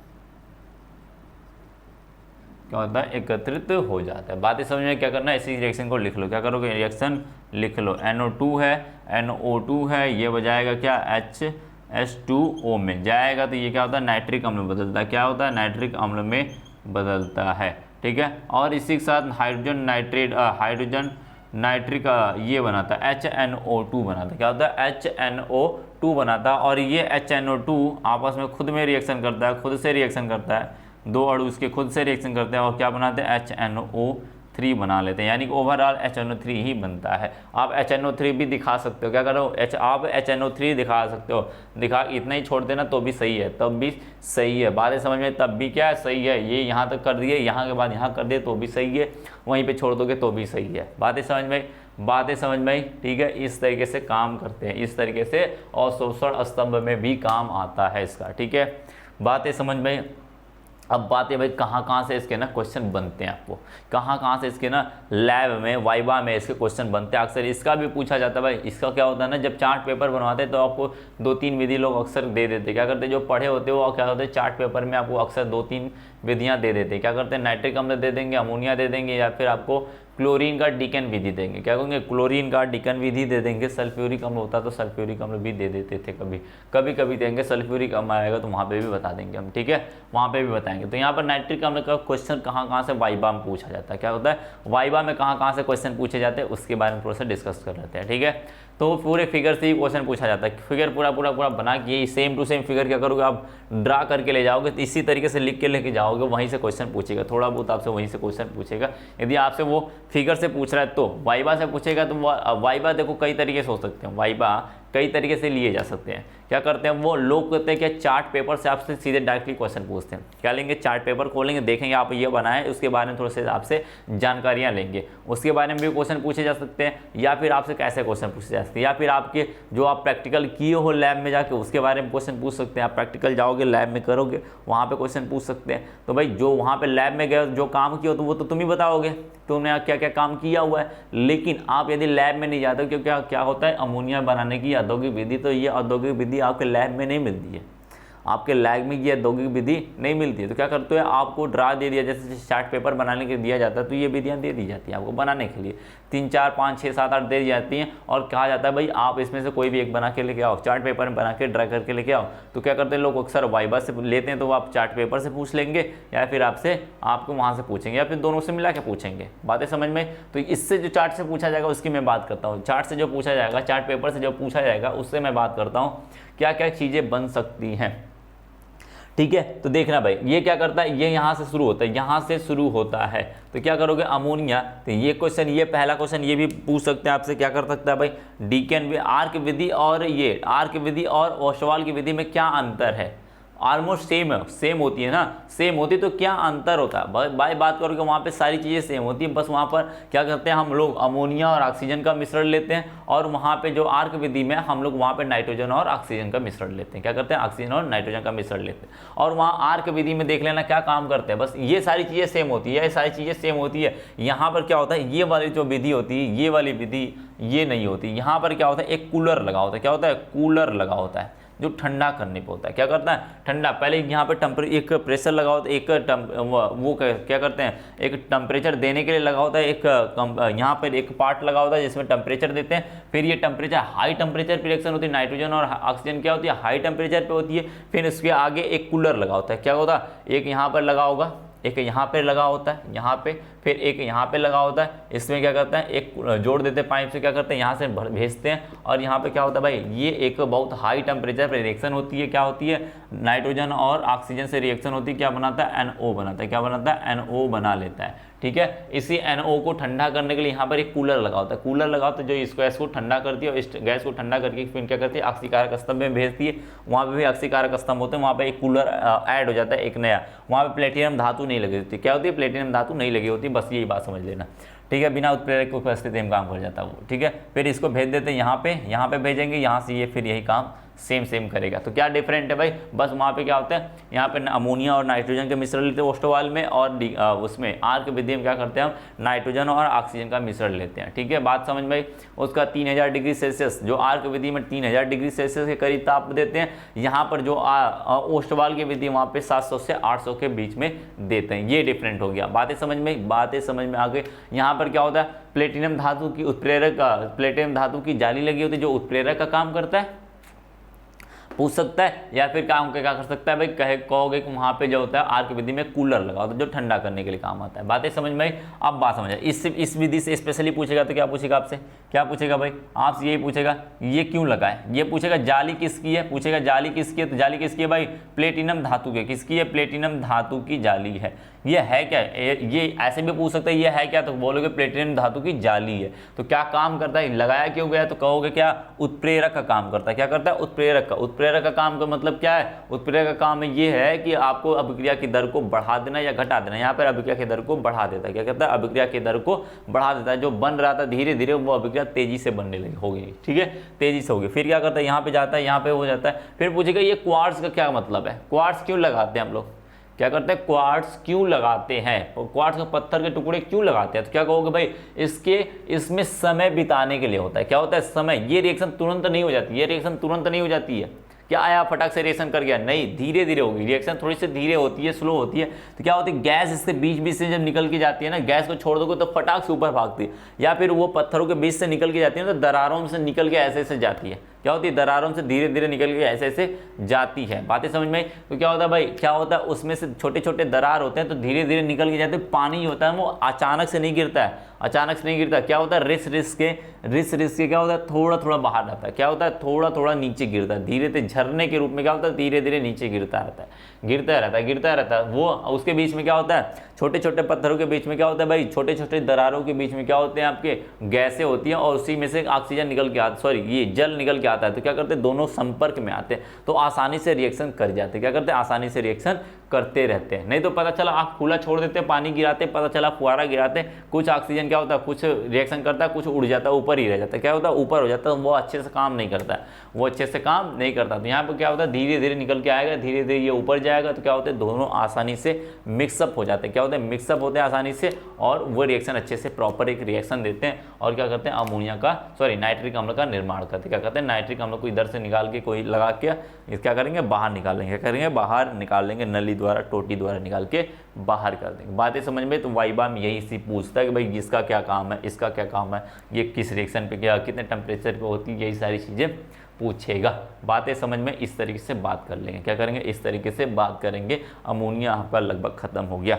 क्या होता है, एकत्रित हो जाता है। बातें समझ में, क्या करना है, इसी रिएक्शन को लिख लो। क्या करोगे, रिएक्शन लिख लो। NO2 है, NO2 है, ये बजाएगा क्या, H2O में जाएगा, तो ये क्या होता है, नाइट्रिक अम्ल में बदलता है। क्या होता है, नाइट्रिक अम्ल में बदलता है। ठीक है, और इसी के साथ हाइड्रोजन नाइट्रेट, हाइड्रोजन नाइट्रिक ये बनाता है, HNO2 बनाता है। क्या होता है, HNO2 बनाता है। और ये HNO2 आपस में खुद में रिएक्शन करता है, खुद से रिएक्शन करता है, दो अणु इसके खुद से रिएक्शन करते हैं और क्या बनाते हैं, HNO3 बना लेते हैं। यानी कि ओवरऑल HNO3 ही बनता है। आप HNO3 भी दिखा सकते हो, क्या करो, आप HNO3 दिखा सकते हो, दिखा इतना ही छोड़ देना तो भी सही है, तब भी सही है। बातें समझ में, तब भी क्या है, सही है। ये यहाँ तक कर दिए, यहाँ के बाद यहाँ कर दिए तो भी सही है, वहीं पे छोड़ दोगे तो भी सही है। बातें समझ में, बातें समझ में आई। ठीक है, इस तरीके से काम करते हैं, इस तरीके से अवशोषण स्तंभ में भी काम आता है इसका। ठीक है, बातें समझ में। अब बात है भाई कहाँ से इसके ना क्वेश्चन बनते हैं, आपको कहाँ से इसके ना लैब में, वाइवा में इसके क्वेश्चन बनते हैं। अक्सर इसका भी पूछा जाता है भाई। इसका क्या होता है ना, जब चार्ट पेपर बनवाते हैं तो आपको 2-3 विधि लोग अक्सर दे देते। क्या करते हैं, जो पढ़े होते हो क्या होते हैं, चार्ट पेपर में आपको अक्सर 2-3 विधियाँ दे देते हैं। क्या करते हैं, नाइट्रिक अम्ल दे देंगे, अमोनिया दे देंगे, या फिर आपको क्लोरीन का डिकन विधि देंगे। क्या कहेंगे, क्लोरीन का डिकन विधि दे देंगे। सल्फ्यूरिक अम्ल होता तो सल्फ्यूरिक अम्ल भी दे देते थे, कभी कभी देंगे। सल्फ्यूरिक अम्ल आएगा तो वहाँ पे भी बता देंगे हम। ठीक है, वहाँ पे भी बताएंगे। तो यहाँ पर नाइट्रिक अम्ल का क्वेश्चन कहाँ से वाइवा में पूछा जाता है। क्या होता है, वाइवा में कहाँ से क्वेश्चन पूछे जाते हैं, उसके बारे में थोड़ा सा डिस्कस कर लेते हैं। ठीक है, तो पूरे फिगर से ही क्वेश्चन पूछा जाता है। फिगर पूरा बना के सेम टू सेम फिगर क्या करोगे, आप ड्रा करके ले जाओगे, तो इसी तरीके से लिख के लेके जाओगे, वहीं से क्वेश्चन पूछेगा। थोड़ा बहुत आपसे वहीं से क्वेश्चन पूछेगा। यदि आपसे वो फिगर से पूछ रहा है तो वाइवा से पूछेगा। तो वाइवा देखो कई तरीके से हो सकते हैं, वाइवा कई तरीके से लिए जा सकते हैं। क्या करते हैं वो लोग, कहते हैं कि चार्ट पेपर से आपसे सीधे डायरेक्टली क्वेश्चन पूछते हैं। क्या लेंगे, चार्ट पेपर खोलेंगे, देखेंगे आप ये बनाए, उसके बारे में थोड़े से आपसे जानकारियां लेंगे, उसके बारे में भी क्वेश्चन पूछे जा सकते हैं। या फिर आपसे कैसे क्वेश्चन पूछे जा सकते हैं, या फिर आपके जो आप प्रैक्टिकल किए हो लैब में जाके उसके बारे में क्वेश्चन पूछ सकते हैं। आप प्रैक्टिकल जाओगे लैब में करोगे, वहाँ पे क्वेश्चन पूछ सकते हैं। तो भाई जो वहाँ पे लैब में गए, जो काम किया तो वो तो तुम ही बताओगे, तुमने क्या क्या काम किया हुआ है। लेकिन आप यदि लैब में नहीं जाते, क्योंकि क्या होता है, अमोनिया बनाने की औद्योगिक विधि, तो ये औद्योगिक विधि आपके लैब में नहीं मिलती है, आपके लैब में ये औद्योगिक विधि नहीं मिलती है। तो क्या करते हो, आपको ड्रा दे दिया, जैसे चार्ट पेपर बनाने के दिया जाता है, तो ये विधियाँ दे दी जाती हैं आपको बनाने के लिए। 3, 4, 5, 6, 7, 8 दे दी जाती हैं और कहा जाता है भाई आप इसमें से कोई भी एक बना के लेके आओ, चार्ट पेपर में बना के ड्रा करके लेके आओ। तो क्या करते हैं लोग अक्सर वाइवा से लेते हैं, तो आप चार्ट पेपर से पूछ लेंगे, या फिर आपको वहाँ से पूछेंगे, या फिर दोनों से मिला के पूछेंगे। बातें समझ में। तो इससे जो चार्ट से पूछा जाएगा उसकी मैं बात करता हूँ। चार्ट से जो पूछा जाएगा, चार्ट पेपर से जो पूछा जाएगा, उससे मैं बात करता हूँ क्या क्या चीज़ें बन सकती हैं। ठीक है, तो देखना भाई ये क्या करता है, ये यहाँ से शुरू होता है, यहाँ से शुरू होता है। तो क्या करोगे, अमोनिया। तो ये क्वेश्चन, ये पहला क्वेश्चन ये भी पूछ सकते हैं आपसे। क्या कर सकता है भाई, डीकेन आर्क विधि और ये आर्क विधि और ओसवाल की विधि में क्या अंतर है। ऑलमोस्ट सेम होती है ना, सेम होती है, तो क्या अंतर होता है भाई। बात करोगे वहाँ पे सारी चीज़ें सेम होती हैं, बस वहाँ पर क्या करते हैं हम लोग, अमोनिया और ऑक्सीजन का मिश्रण लेते हैं, और वहाँ पे जो आर्क विधि में हम लोग वहाँ पे नाइट्रोजन और ऑक्सीजन का मिश्रण लेते हैं। क्या करते हैं, ऑक्सीजन और नाइट्रोजन का मिश्रण लेते हैं। और वहाँ आर्क विधि में देख लेना क्या काम करते हैं, बस ये सारी चीज़ें सेम होती है, ये सारी चीज़ें सेम होती है। यहाँ पर क्या होता है, ये वाली जो विधि होती है, ये वाली विधि ये नहीं होती। यहाँ पर क्या होता है, एक कूलर लगा होता है। क्या होता है, कूलर लगा होता है, जो ठंडा करने पे होता है। क्या करता है, ठंडा। पहले यहाँ पे एक प्रेशर लगा होता है, एक वो क्या करते हैं, एक टेम्परेचर देने के लिए लगा होता है, एक यहाँ पर एक पार्ट लगा होता है जिसमें टेम्परेचर देते हैं। फिर ये टेम्परेचर, हाई टेम्परेचर पे रिएक्शन होती है, नाइट्रोजन और ऑक्सीजन क्या होती है, हाई टेम्परेचर पे होती है। फिर इसके आगे एक कूलर लगा होता है। क्या होता है, एक यहाँ पर लगा होगा, एक यहाँ पे लगा होता है, यहाँ पे, फिर एक यहाँ पे लगा होता है। इसमें क्या करते हैं, एक जोड़ देते हैं पाइप से, क्या करते हैं यहाँ से भेजते हैं, और यहाँ पे क्या होता है भाई, ये एक बहुत हाई टेम्परेचर पे रिएक्शन होती है। क्या होती है, नाइट्रोजन और ऑक्सीजन से रिएक्शन होती है, क्या बनाता है, NO बनाता है। क्या बनाता है, NO बना लेता है। ठीक है, इसी NO को ठंडा करने के लिए यहाँ पर एक कूलर लगा होता है। कूलर लगा होता है जो इस गैस को ठंडा करती है, और इस गैस को ठंडा करके फिर क्या करती है, ऑक्सीकारक स्तंभ में भेजती है। वहाँ पे भी ऑक्सीकारक स्तंभ होते हैं, वहाँ पे एक कूलर ऐड हो जाता है, एक नया। वहाँ पे प्लेटिनम धातु नहीं लगी होती। क्या होती है, प्लेटिनम धातु नहीं लगी होती, बस यही बात समझ लेना। ठीक है, बिना उत्प्रेरक की उपस्थिति में काम कर जाता है वो। ठीक है, फिर इसको भेज देते हैं यहाँ पे भेजेंगे, यहाँ से ये फिर यही काम सेम सेम करेगा। तो क्या डिफरेंट है भाई, बस वहाँ पे क्या होता है, यहाँ पे अमोनिया और नाइट्रोजन के मिश्रण लेते हैं ओस्टोवाल में, और उसमें आर्क विधि में क्या करते हैं हम, नाइट्रोजन और ऑक्सीजन का मिश्रण लेते हैं। ठीक है, बात समझ में आई। उसका 3000 डिग्री सेल्सियस, जो आर्क विधि में 3000 डिग्री सेल्सियस के करीब ताप देते हैं, यहाँ पर जो ओस्टोवाल की विधि वहाँ पे 700 से 800 के बीच में देते हैं। ये डिफरेंट हो गया। बातें समझ में आ गई। यहाँ पर क्या होता है, प्लेटिनम धातु की उत्प्रेरक, प्लेटिनम धातु की जाली लगी होती है जो उत्प्रेरक का काम करता है, पूछ सकता है। या फिर काम क्या कर सकता है भाई, कहोगे कि वहां पे जो होता है आर्क विधि में कूलर लगा होता है जो ठंडा करने के लिए काम आता है। बातें समझ में आई। अब बात समझ आई, इस विधि से स्पेशली पूछेगा तो क्या पूछेगा आपसे, क्या पूछेगा भाई, आपसे यही पूछेगा ये क्यों लगा है, ये पूछेगा जाली किसकी है, पूछेगा जाली किसकी है, तो जाली किसकी है भाई, प्लेटिनम धातु की। किसकी है, प्लेटिनम धातु की जाली है। ये है क्या, ये ऐसे भी पूछ सकता है ये है क्या, तो बोलोगे प्लेटिनम धातु की जाली है। तो क्या काम करता है, लगाया क्यों गया, तो कहोगे क्या, उत्प्रेरक का काम करता है। क्या करता है, उत्प्रेरक का। उत्प्रेरक का काम का मतलब क्या है, उत्प्रेरक का काम ये है कि आपको अभिक्रिया की दर को बढ़ा देना या घटा देना। यहाँ पर अभिक्रिया की दर को बढ़ा देता है। क्या कहता है, अभिक्रिया की दर को बढ़ा देता है। जो बन रहा था धीरे धीरे वो अभिक्रिया तेजी से बनने लगी होगी। ठीक है, तेजी से होगी। फिर क्या करता है, यहाँ पे जाता है, यहाँ पे हो जाता है। फिर पूछेगा ये क्वार्ट्ज का क्या मतलब है, क्वार्ट्ज क्यों लगाते हैं हम लोग, क्या करते हैं, क्वार्ट्ज क्यों लगाते हैं, क्वार्ट्ज के पत्थर के टुकड़े क्यों लगाते हैं, तो क्या कहोगे भाई, इसमें समय बिताने के लिए होता है। क्या होता है, समय। ये रिएक्शन तुरंत नहीं हो जाती, ये रिएक्शन तुरंत नहीं हो जाती है। क्या आया फटाक से रिएक्शन कर गया, नहीं, धीरे धीरे होगी रिएक्शन, थोड़ी सी धीरे होती है, स्लो होती है। तो क्या होती है, गैस इसके बीच बीच से जब निकल के जाती है ना, गैस को छोड़ दोगे तो फटाक से ऊपर भागती है, या फिर वो पत्थरों के बीच से निकल के जाती है तो दरारों से निकल के ऐसे ऐसे जाती है। क्या होती है, दरारों से धीरे धीरे निकल के ऐसे ऐसे जाती है। बातें समझ में। तो क्या होता है भाई, क्या होता है, उसमें से छोटे छोटे दरार होते हैं तो धीरे धीरे निकल के जाते हैं। पानी होता है वो अचानक से नहीं गिरता है, अचानक से नहीं गिरता। क्या होता है, रिस रिस के क्या होता है, थोड़ा थोड़ा बाहर रहता है। क्या होता है, थोड़ा थोड़ा नीचे गिरता है, धीरे धीरे झरने के रूप में क्या होता है, धीरे धीरे नीचे गिरता रहता है, गिरता रहता है। वो उसके बीच में क्या होता है, छोटे छोटे पत्थरों के बीच में क्या होता है भाई, छोटे छोटे दरारों के बीच में क्या होते हैं, आपके गैसें होती हैं, और उसी में से ऑक्सीजन निकल के आता, सॉरी ये जल निकल के आता है। तो क्या करते हैं, दोनों संपर्क में आते हैं तो आसानी से रिएक्शन कर जाते हैं। क्या करते हैं, आसानी से रिएक्शन करते रहते हैं। नहीं तो पता चला आप खुला छोड़ देते हैं, पानी गिराते, पता चला फुहारा गिराते, कुछ ऑक्सीजन क्या होता है, कुछ रिएक्शन करता है, कुछ उड़ जाता है, ऊपर ही रह जाता है। क्या होता है, ऊपर हो जाता है, वो अच्छे से काम नहीं करता है, वो अच्छे से काम नहीं करता। तो यहाँ पर क्या होता है, धीरे धीरे निकल के आएगा, धीरे धीरे ये ऊपर जाएगा। तो क्या होता है, दोनों आसानी से मिक्सअप हो जाते हैं। क्या होता है, मिक्सअप होते हैं आसानी से, और वो रिएक्शन अच्छे से प्रॉपर एक रिएक्शन देते हैं, और क्या करते हैं, अमोनिया का, सॉरी नाइट्रिक अम्ल का निर्माण करते हैं। क्या करते हैं, नाइट्रिक अम्ल को इधर से निकाल के कोई लगा के क्या करेंगे, बाहर निकालेंगे। क्या करेंगे, बाहर निकाल लेंगे, नली द्वारा, टोटी द्वारा निकाल के बाहर कर देंगे। बातें समझ में। तो वाइबा में यही सी पूछता है कि भाई इसका क्या काम है, इसका क्या काम है, ये किस रिएक्शन पे, क्या कितने टेम्परेचर पे होती है, यही सारी चीज़ें पूछेगा। बातें समझ में, इस तरीके से बात कर लेंगे। क्या करेंगे, इस तरीके से बात करेंगे। अमोनिया आपका लगभग खत्म हो गया।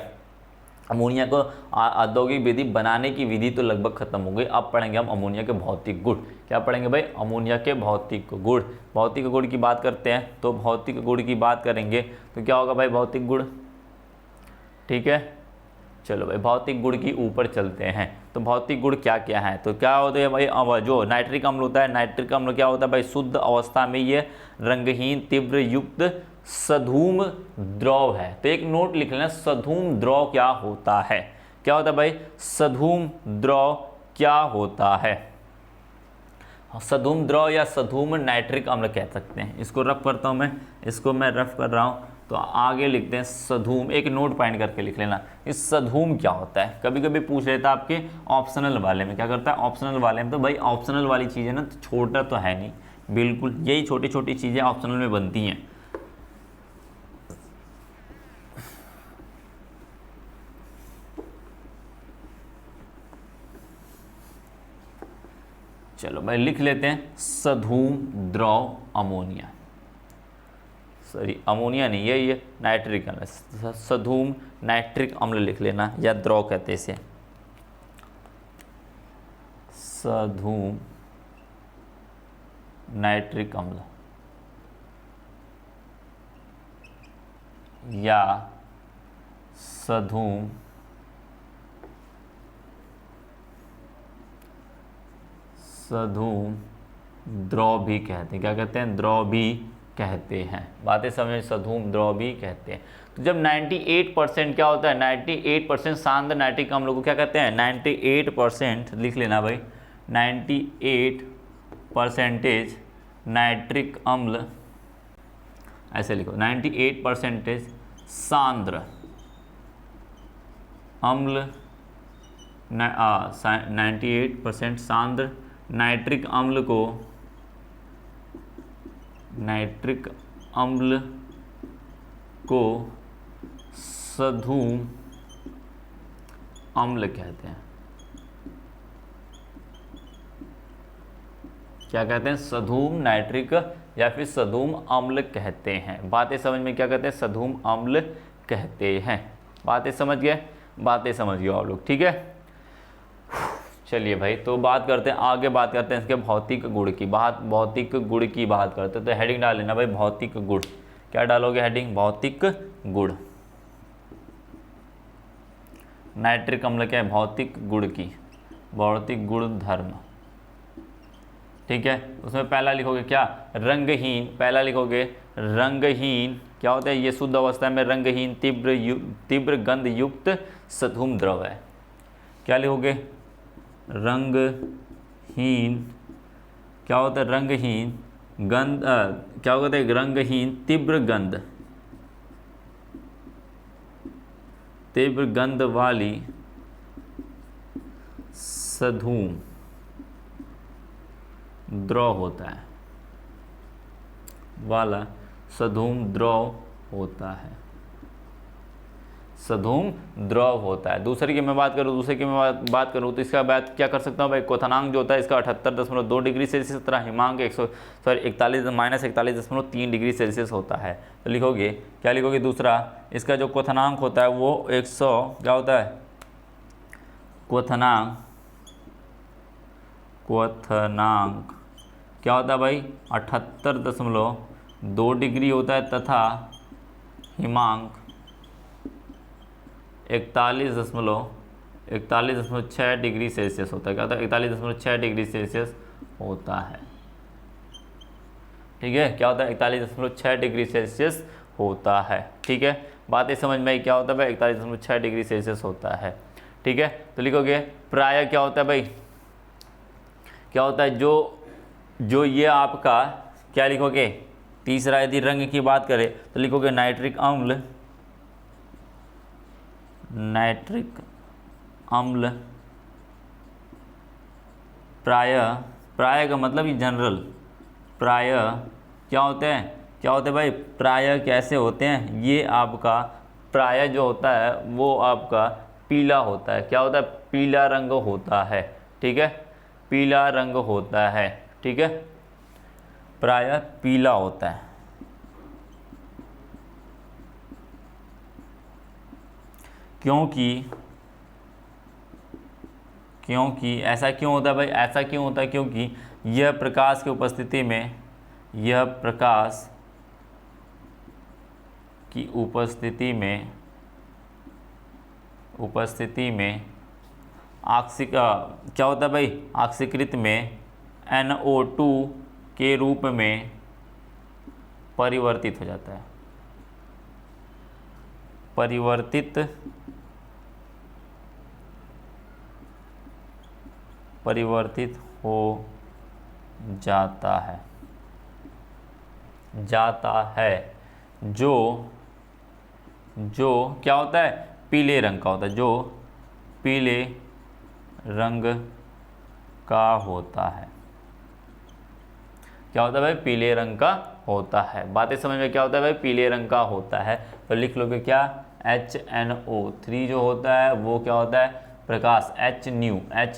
अमोनिया को औद्योगिक विधि बनाने की विधि तो लगभग खत्म हो गई। अब पढ़ेंगे हम अमोनिया के भौतिक गुण। क्या पढ़ेंगे भाई, अमोनिया के भौतिक गुण। भौतिक गुण की बात करते हैं, तो भौतिक गुण की बात करेंगे तो क्या होगा भाई, भौतिक गुण। ठीक है, चलो भाई भौतिक गुण की ऊपर चलते हैं। तो भौतिक गुण क्या क्या है, तो क्या होता है भाई, जो नाइट्रिक अम्ल होता है, नाइट्रिक अम्ल क्या होता है भाई, शुद्ध अवस्था में ये रंगहीन तीव्र युक्त सधूम द्रव है। तो एक नोट लिख लेना, सधूम द्रव क्या होता है। क्या होता है भाई, सधूम द्रव क्या होता है, सधूम द्रव या सधूम नाइट्रिक अम्ल कह सकते हैं। इसको रफ करता हूँ मैं, इसको मैं रफ कर रहा हूँ, तो आगे लिखते हैं सधूम। एक नोट पॉइंट करके लिख लेना, इस सधूम क्या होता है। कभी कभी पूछ लेता है आपके ऑप्शनल वाले में। क्या करता है, ऑप्शनल वाले में, तो भाई ऑप्शनल वाली चीज़ें ना तो छोटा तो है नहीं, बिल्कुल यही छोटी छोटी चीज़ें ऑप्शनल में बनती हैं। चलो भाई लिख लेते हैं, सधूम द्रव अमोनिया, सॉरी अमोनिया नहीं है ये नाइट्रिक अम्ल, सधूम नाइट्रिक अम्ल लिख लेना, या द्रव कहते हैं इसे, सधूम नाइट्रिक अम्ल या सधूम सधूम द्रव भी कहते हैं। क्या कहते हैं, द्रव भी कहते हैं। बातें समझ, सधूम द्रव भी कहते हैं। तो जब 98% क्या होता है, 98% शांत नाइट्रिक अम्ल को क्या कहते हैं, 98% लिख लेना भाई, 98% नाइट्रिक अम्ल, ऐसे लिखो 98% सांद्र अम्ल 98% सांद्र नाइट्रिक अम्ल को सधूम अम्ल कहते हैं। क्या कहते हैं? सधूम नाइट्रिक या फिर सधूम अम्ल कहते हैं। बातें समझ में? क्या कहते हैं? सधूम अम्ल कहते हैं। बातें समझ गए? बातें समझ गए आप लोग, ठीक है। चलिए भाई, तो बात करते हैं आगे, बात करते हैं इसके भौतिक गुण की। भौतिक गुण की बात करते हैं, तो हेडिंग डाल लेना भाई, भौतिक गुण। क्या डालोगे हेडिंग? भौतिक गुण। नाइट्रिक अम्ल क्या है? भौतिक गुण की, भौतिक गुण धर्म, ठीक है। उसमें पहला लिखोगे क्या? रंगहीन। पहला लिखोगे रंगहीन। क्या होता है? ये शुद्ध अवस्था में रंगहीन तीव्र गंध युक्त सधूम द्रव है। क्या लिखोगे? रंगहीन। क्या होता है? रंगहीन गंध, क्या होता है? रंगहीन तीव्र गंध वाली सधूम द्रव होता है, वाला सधूम द्रव होता है, सधूम द्रव होता है। दूसरे की मैं बात करूँ तो इसका बात क्या कर सकता हूँ भाई? क्वथनांक जो होता है इसका 78.2 डिग्री सेल्सियस, तथा हिमांक 41-41.3 डिग्री सेल्सियस होता है। तो लिखोगे, क्या लिखोगे? दूसरा, इसका जो क्वथनांक होता है वो 100, क्या होता है? क्वथनांक क्या होता है भाई? 78.2 डिग्री होता है, तथा हिमांक 41.6 डिग्री सेल्सियस होता है। क्या होता है? 41.6 डिग्री सेल्सियस होता है, ठीक है। क्या होता है? 41.6 डिग्री सेल्सियस होता है, ठीक है। बातें समझ में आई? क्या होता है भाई? 41.6 डिग्री सेल्सियस होता है, ठीक है। तो लिखोगे प्राय, क्या होता है भाई? क्या होता है? जो ये आपका, क्या लिखोगे? तीसरा, यदि रंग की बात करें तो लिखोगे नाइट्रिक अम्ल प्राय का मतलब ही जनरल। प्राय क्या होते हैं? क्या होते हैं भाई? प्राय कैसे होते हैं? ये आपका प्राय जो होता है वो आपका पीला होता है। क्या होता है? पीला रंग होता है, ठीक है। पीला रंग होता है, ठीक है। प्राय पीला होता है, क्योंकि ऐसा क्यों होता है भाई? ऐसा क्यों होता है? क्योंकि यह प्रकाश की उपस्थिति में क्या होता है भाई? ऑक्सीकृत में NO2 के रूप में परिवर्तित हो जाता है, परिवर्तित हो जाता है, जो क्या होता है? पीले रंग का होता है, जो पीले रंग का होता है। क्या होता है भाई? पीले रंग का होता है। बातें समझ में? क्या होता है भाई? पीले रंग का होता है। तो लिख लोगे क्या? HNO3 जो होता है वो क्या होता है? प्रकाश। H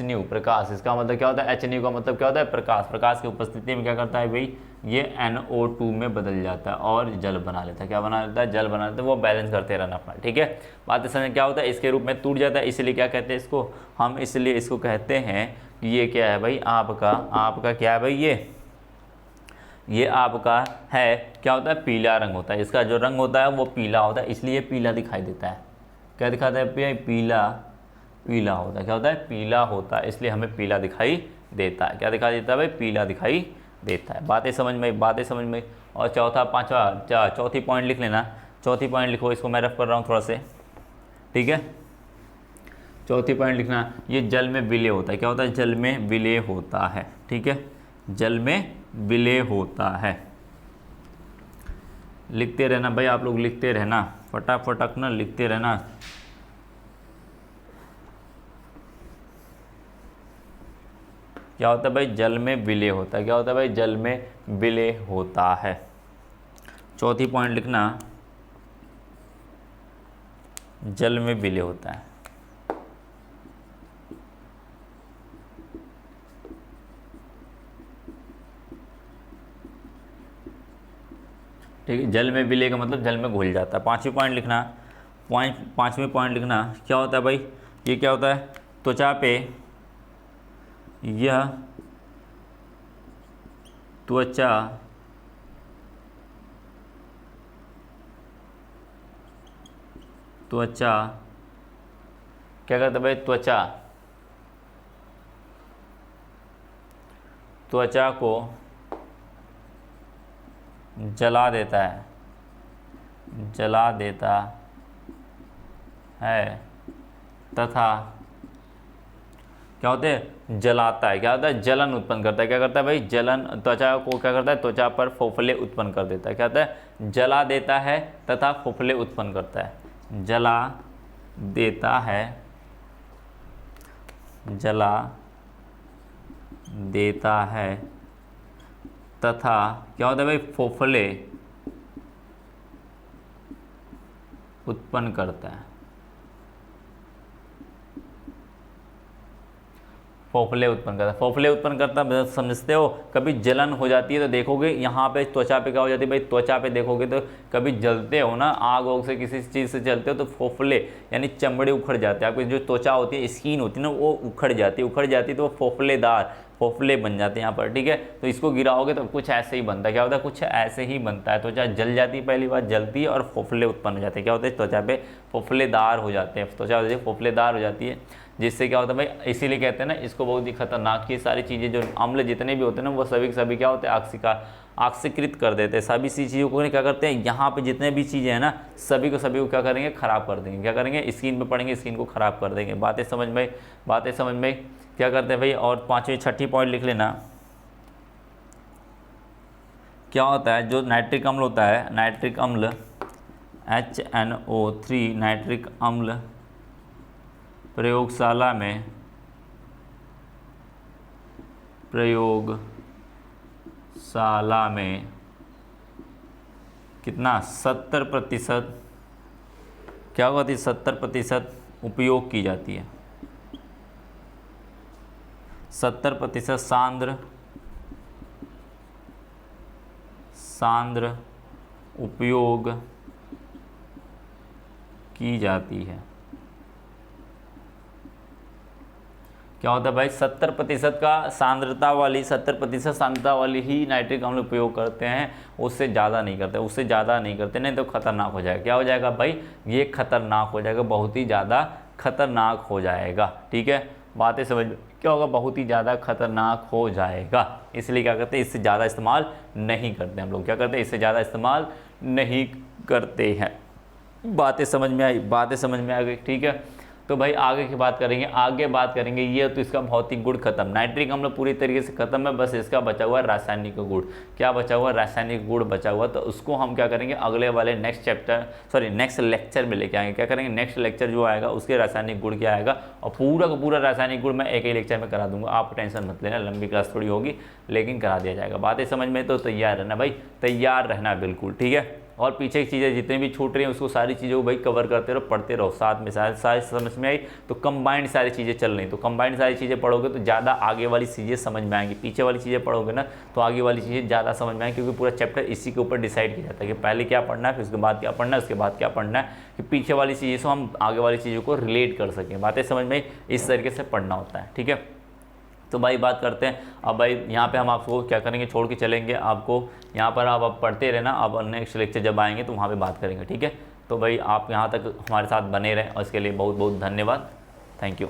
न्यू प्रकाश। इसका मतलब क्या होता है? H न्यू का मतलब क्या होता है? प्रकाश। प्रकाश की उपस्थिति में क्या करता है भाई? ये NO2 में बदल जाता है और जल बना लेता है। क्या बना लेता है? जल बना लेता है। वो बैलेंस करते रहना अपना, ठीक है। बातें समझ क्या होता है? इसके रूप में टूट जाता है, इसलिए क्या कहते हैं इसको? हम इसलिए इसको कहते हैं ये क्या है भाई? आपका क्या है भाई? ये आपका है, क्या होता है? पीला रंग होता है। इसका जो रंग होता है वो पीला होता है, इसलिए पीला दिखाई देता है। क्या दिखाता है? पीला होता है। क्या होता है? पीला होता है, इसलिए हमें पीला दिखाई देता है। क्या दिखाई देता है भाई? पीला दिखाई देता है। बातें समझ में। और चौथी पॉइंट लिख लेना। चौथी पॉइंट लिखो, इसको मैं रफ कर रहा हूँ थोड़ा से, ठीक है। चौथी पॉइंट लिखना, ये जल में विलय होता है। क्या होता है? जल में विलय होता है, ठीक है। जल में विलय होता है। लिखते रहना भाई, आप लोग लिखते रहना, फटाफट ना लिखते रहना। क्या होता है भाई, जल में विलय होता है। क्या होता है भाई, जल में विलय होता है। चौथी पॉइंट लिखना, जल में विलय होता है। ठीक है, जल में विलय का मतलब जल में घुल जाता है। पांचवी पॉइंट लिखना, पांचवी पॉइंट लिखना, क्या होता है भाई, ये क्या होता है, त्वचा पे यह त्वचा क्या करता है भाई, त्वचा को जला देता है तथा क्या होते हैं, जलाता है। क्या होता है, जलन उत्पन्न करता है। क्या करता है भाई, जलन, त्वचा को क्या करता है, त्वचा पर फोफले उत्पन्न कर देता है। क्या होता है, जला देता है तथा फोफले उत्पन्न करता है। जला देता है तथा क्या होता है भाई, फोफले उत्पन्न करता है। फोफले उत्पन्न करता समझते हो। कभी जलन हो जाती है तो देखोगे यहाँ पे त्वचा पे क्या हो जाती है भाई, त्वचा पे देखोगे तो कभी जलते हो ना, आग वाग से किसी चीज़ से जलते हो तो फोफले यानी चमड़े उखड़ जाते हैं। आपकी जो त्वचा होती है, स्किन होती है ना, वो उखड़ जाती है तो वो फोफले बन जाते हैं यहाँ पर। ठीक है, तो इसको गिराओगे तो कुछ ऐसे ही बनता है। क्या होता है, कुछ ऐसे ही बनता है। त्वचा जल जाती है, पहली बात जलती है और फोफले उत्पन्न हो जाते हैं। क्या होता है, त्वचा पे फोफलेदार हो जाते हैं, त्वचा फोफलेदार हो जाती है, जिससे क्या होता है भाई, इसीलिए कहते हैं ना इसको बहुत ही खतरनाक। ये सारी चीज़ें जो अम्ल जितने भी होते हैं ना, वो सभी के सभी क्या होते हैं, ऑक्सीकृत कर देते हैं। सभी सी चीज़ों को क्या करते हैं, यहाँ पे जितने भी चीज़ें हैं ना, सभी को क्या करेंगे, ख़राब कर देंगे। क्या करेंगे, स्किन पे पड़ेंगे, स्किन को ख़राब कर देंगे। बातें समझ में क्या करते हैं भाई। और छठी पॉइंट लिख लेना, क्या होता है, जो नाइट्रिक अम्ल होता है, नाइट्रिक अम्ल HNO3 नाइट्रिक अम्ल प्रयोगशाला में कितना, 70%, क्या होती है, 70% उपयोग की जाती है। 70% सांद्र उपयोग की जाती है। क्या होता है भाई, 70% का सांद्रता वाली 70% सांद्रता वाली ही नाइट्रिक अम्ल उपयोग करते हैं, उससे ज़्यादा नहीं करते, नहीं तो खतरनाक हो जाएगा। क्या हो जाएगा भाई, ये खतरनाक हो जाएगा, बहुत ही ज़्यादा खतरनाक हो जाएगा। ठीक है, बातें समझ, क्या होगा, बहुत ही ज़्यादा खतरनाक हो जाएगा। इसलिए क्या करते हैं, इससे ज़्यादा इस्तेमाल नहीं करते हम लोग। क्या करते हैं, इससे ज़्यादा इस्तेमाल नहीं करते हैं। बातें समझ में आ गई। ठीक है, तो भाई आगे की बात करेंगे। ये तो इसका भौतिक गुण खत्म, नाइट्रिक अम्ल पूरी तरीके से खत्म है, बस इसका बचा हुआ रासायनिक गुण। क्या बचा हुआ, रासायनिक गुण बचा हुआ। तो उसको हम क्या करेंगे, अगले वाले नेक्स्ट लेक्चर में लेके आएंगे। क्या करेंगे, नेक्स्ट लेक्चर जो आएगा उसके रासायनिक गुण क्या आएगा, और पूरा का पूरा रासायनिक गुण मैं एक ही लेक्चर में करा दूंगा। आप टेंशन मत लेना, लंबी क्लास थोड़ी होगी लेकिन करा दिया जाएगा। बातें समझ में तो तैयार रहना भाई, तैयार रहना बिल्कुल। ठीक है, और पीछे की चीज़ें जितनी भी छूट रही हैं उसको सारी चीज़ों को भाई कवर करते रहो, पढ़ते रहो साथ में। सारी समझ में आई तो कंबाइंड सारी चीज़ें चल रही, तो कंबाइंड सारी चीज़ें पढ़ोगे तो ज़्यादा आगे वाली चीज़ें समझ में आएंगी। पीछे वाली चीज़ें पढ़ोगे ना तो आगे वाली चीज़ें ज़्यादा समझ में आएंगी, क्योंकि पूरा चैप्टर इसी के ऊपर डिसाइड किया जाता है कि पहले क्या पढ़ना है, फिर उसके बाद क्या पढ़ना है, उसके बाद क्या पढ़ना है, कि पीछे वाली चीज़ों से हम आगे वाली चीज़ों को रिलेट कर सकें। बातें समझ में इस तरीके से पढ़ना होता है। ठीक है, तो भाई बात करते हैं अब भाई, यहाँ पे हम आपको क्या करेंगे, छोड़ के चलेंगे आपको यहाँ पर। आप पढ़ते रहना, अब नेक्स्ट लेक्चर जब आएंगे तो वहाँ पे बात करेंगे। ठीक है, तो भाई आप यहाँ तक हमारे साथ बने रहें और इसके लिए बहुत बहुत धन्यवाद। Thank you.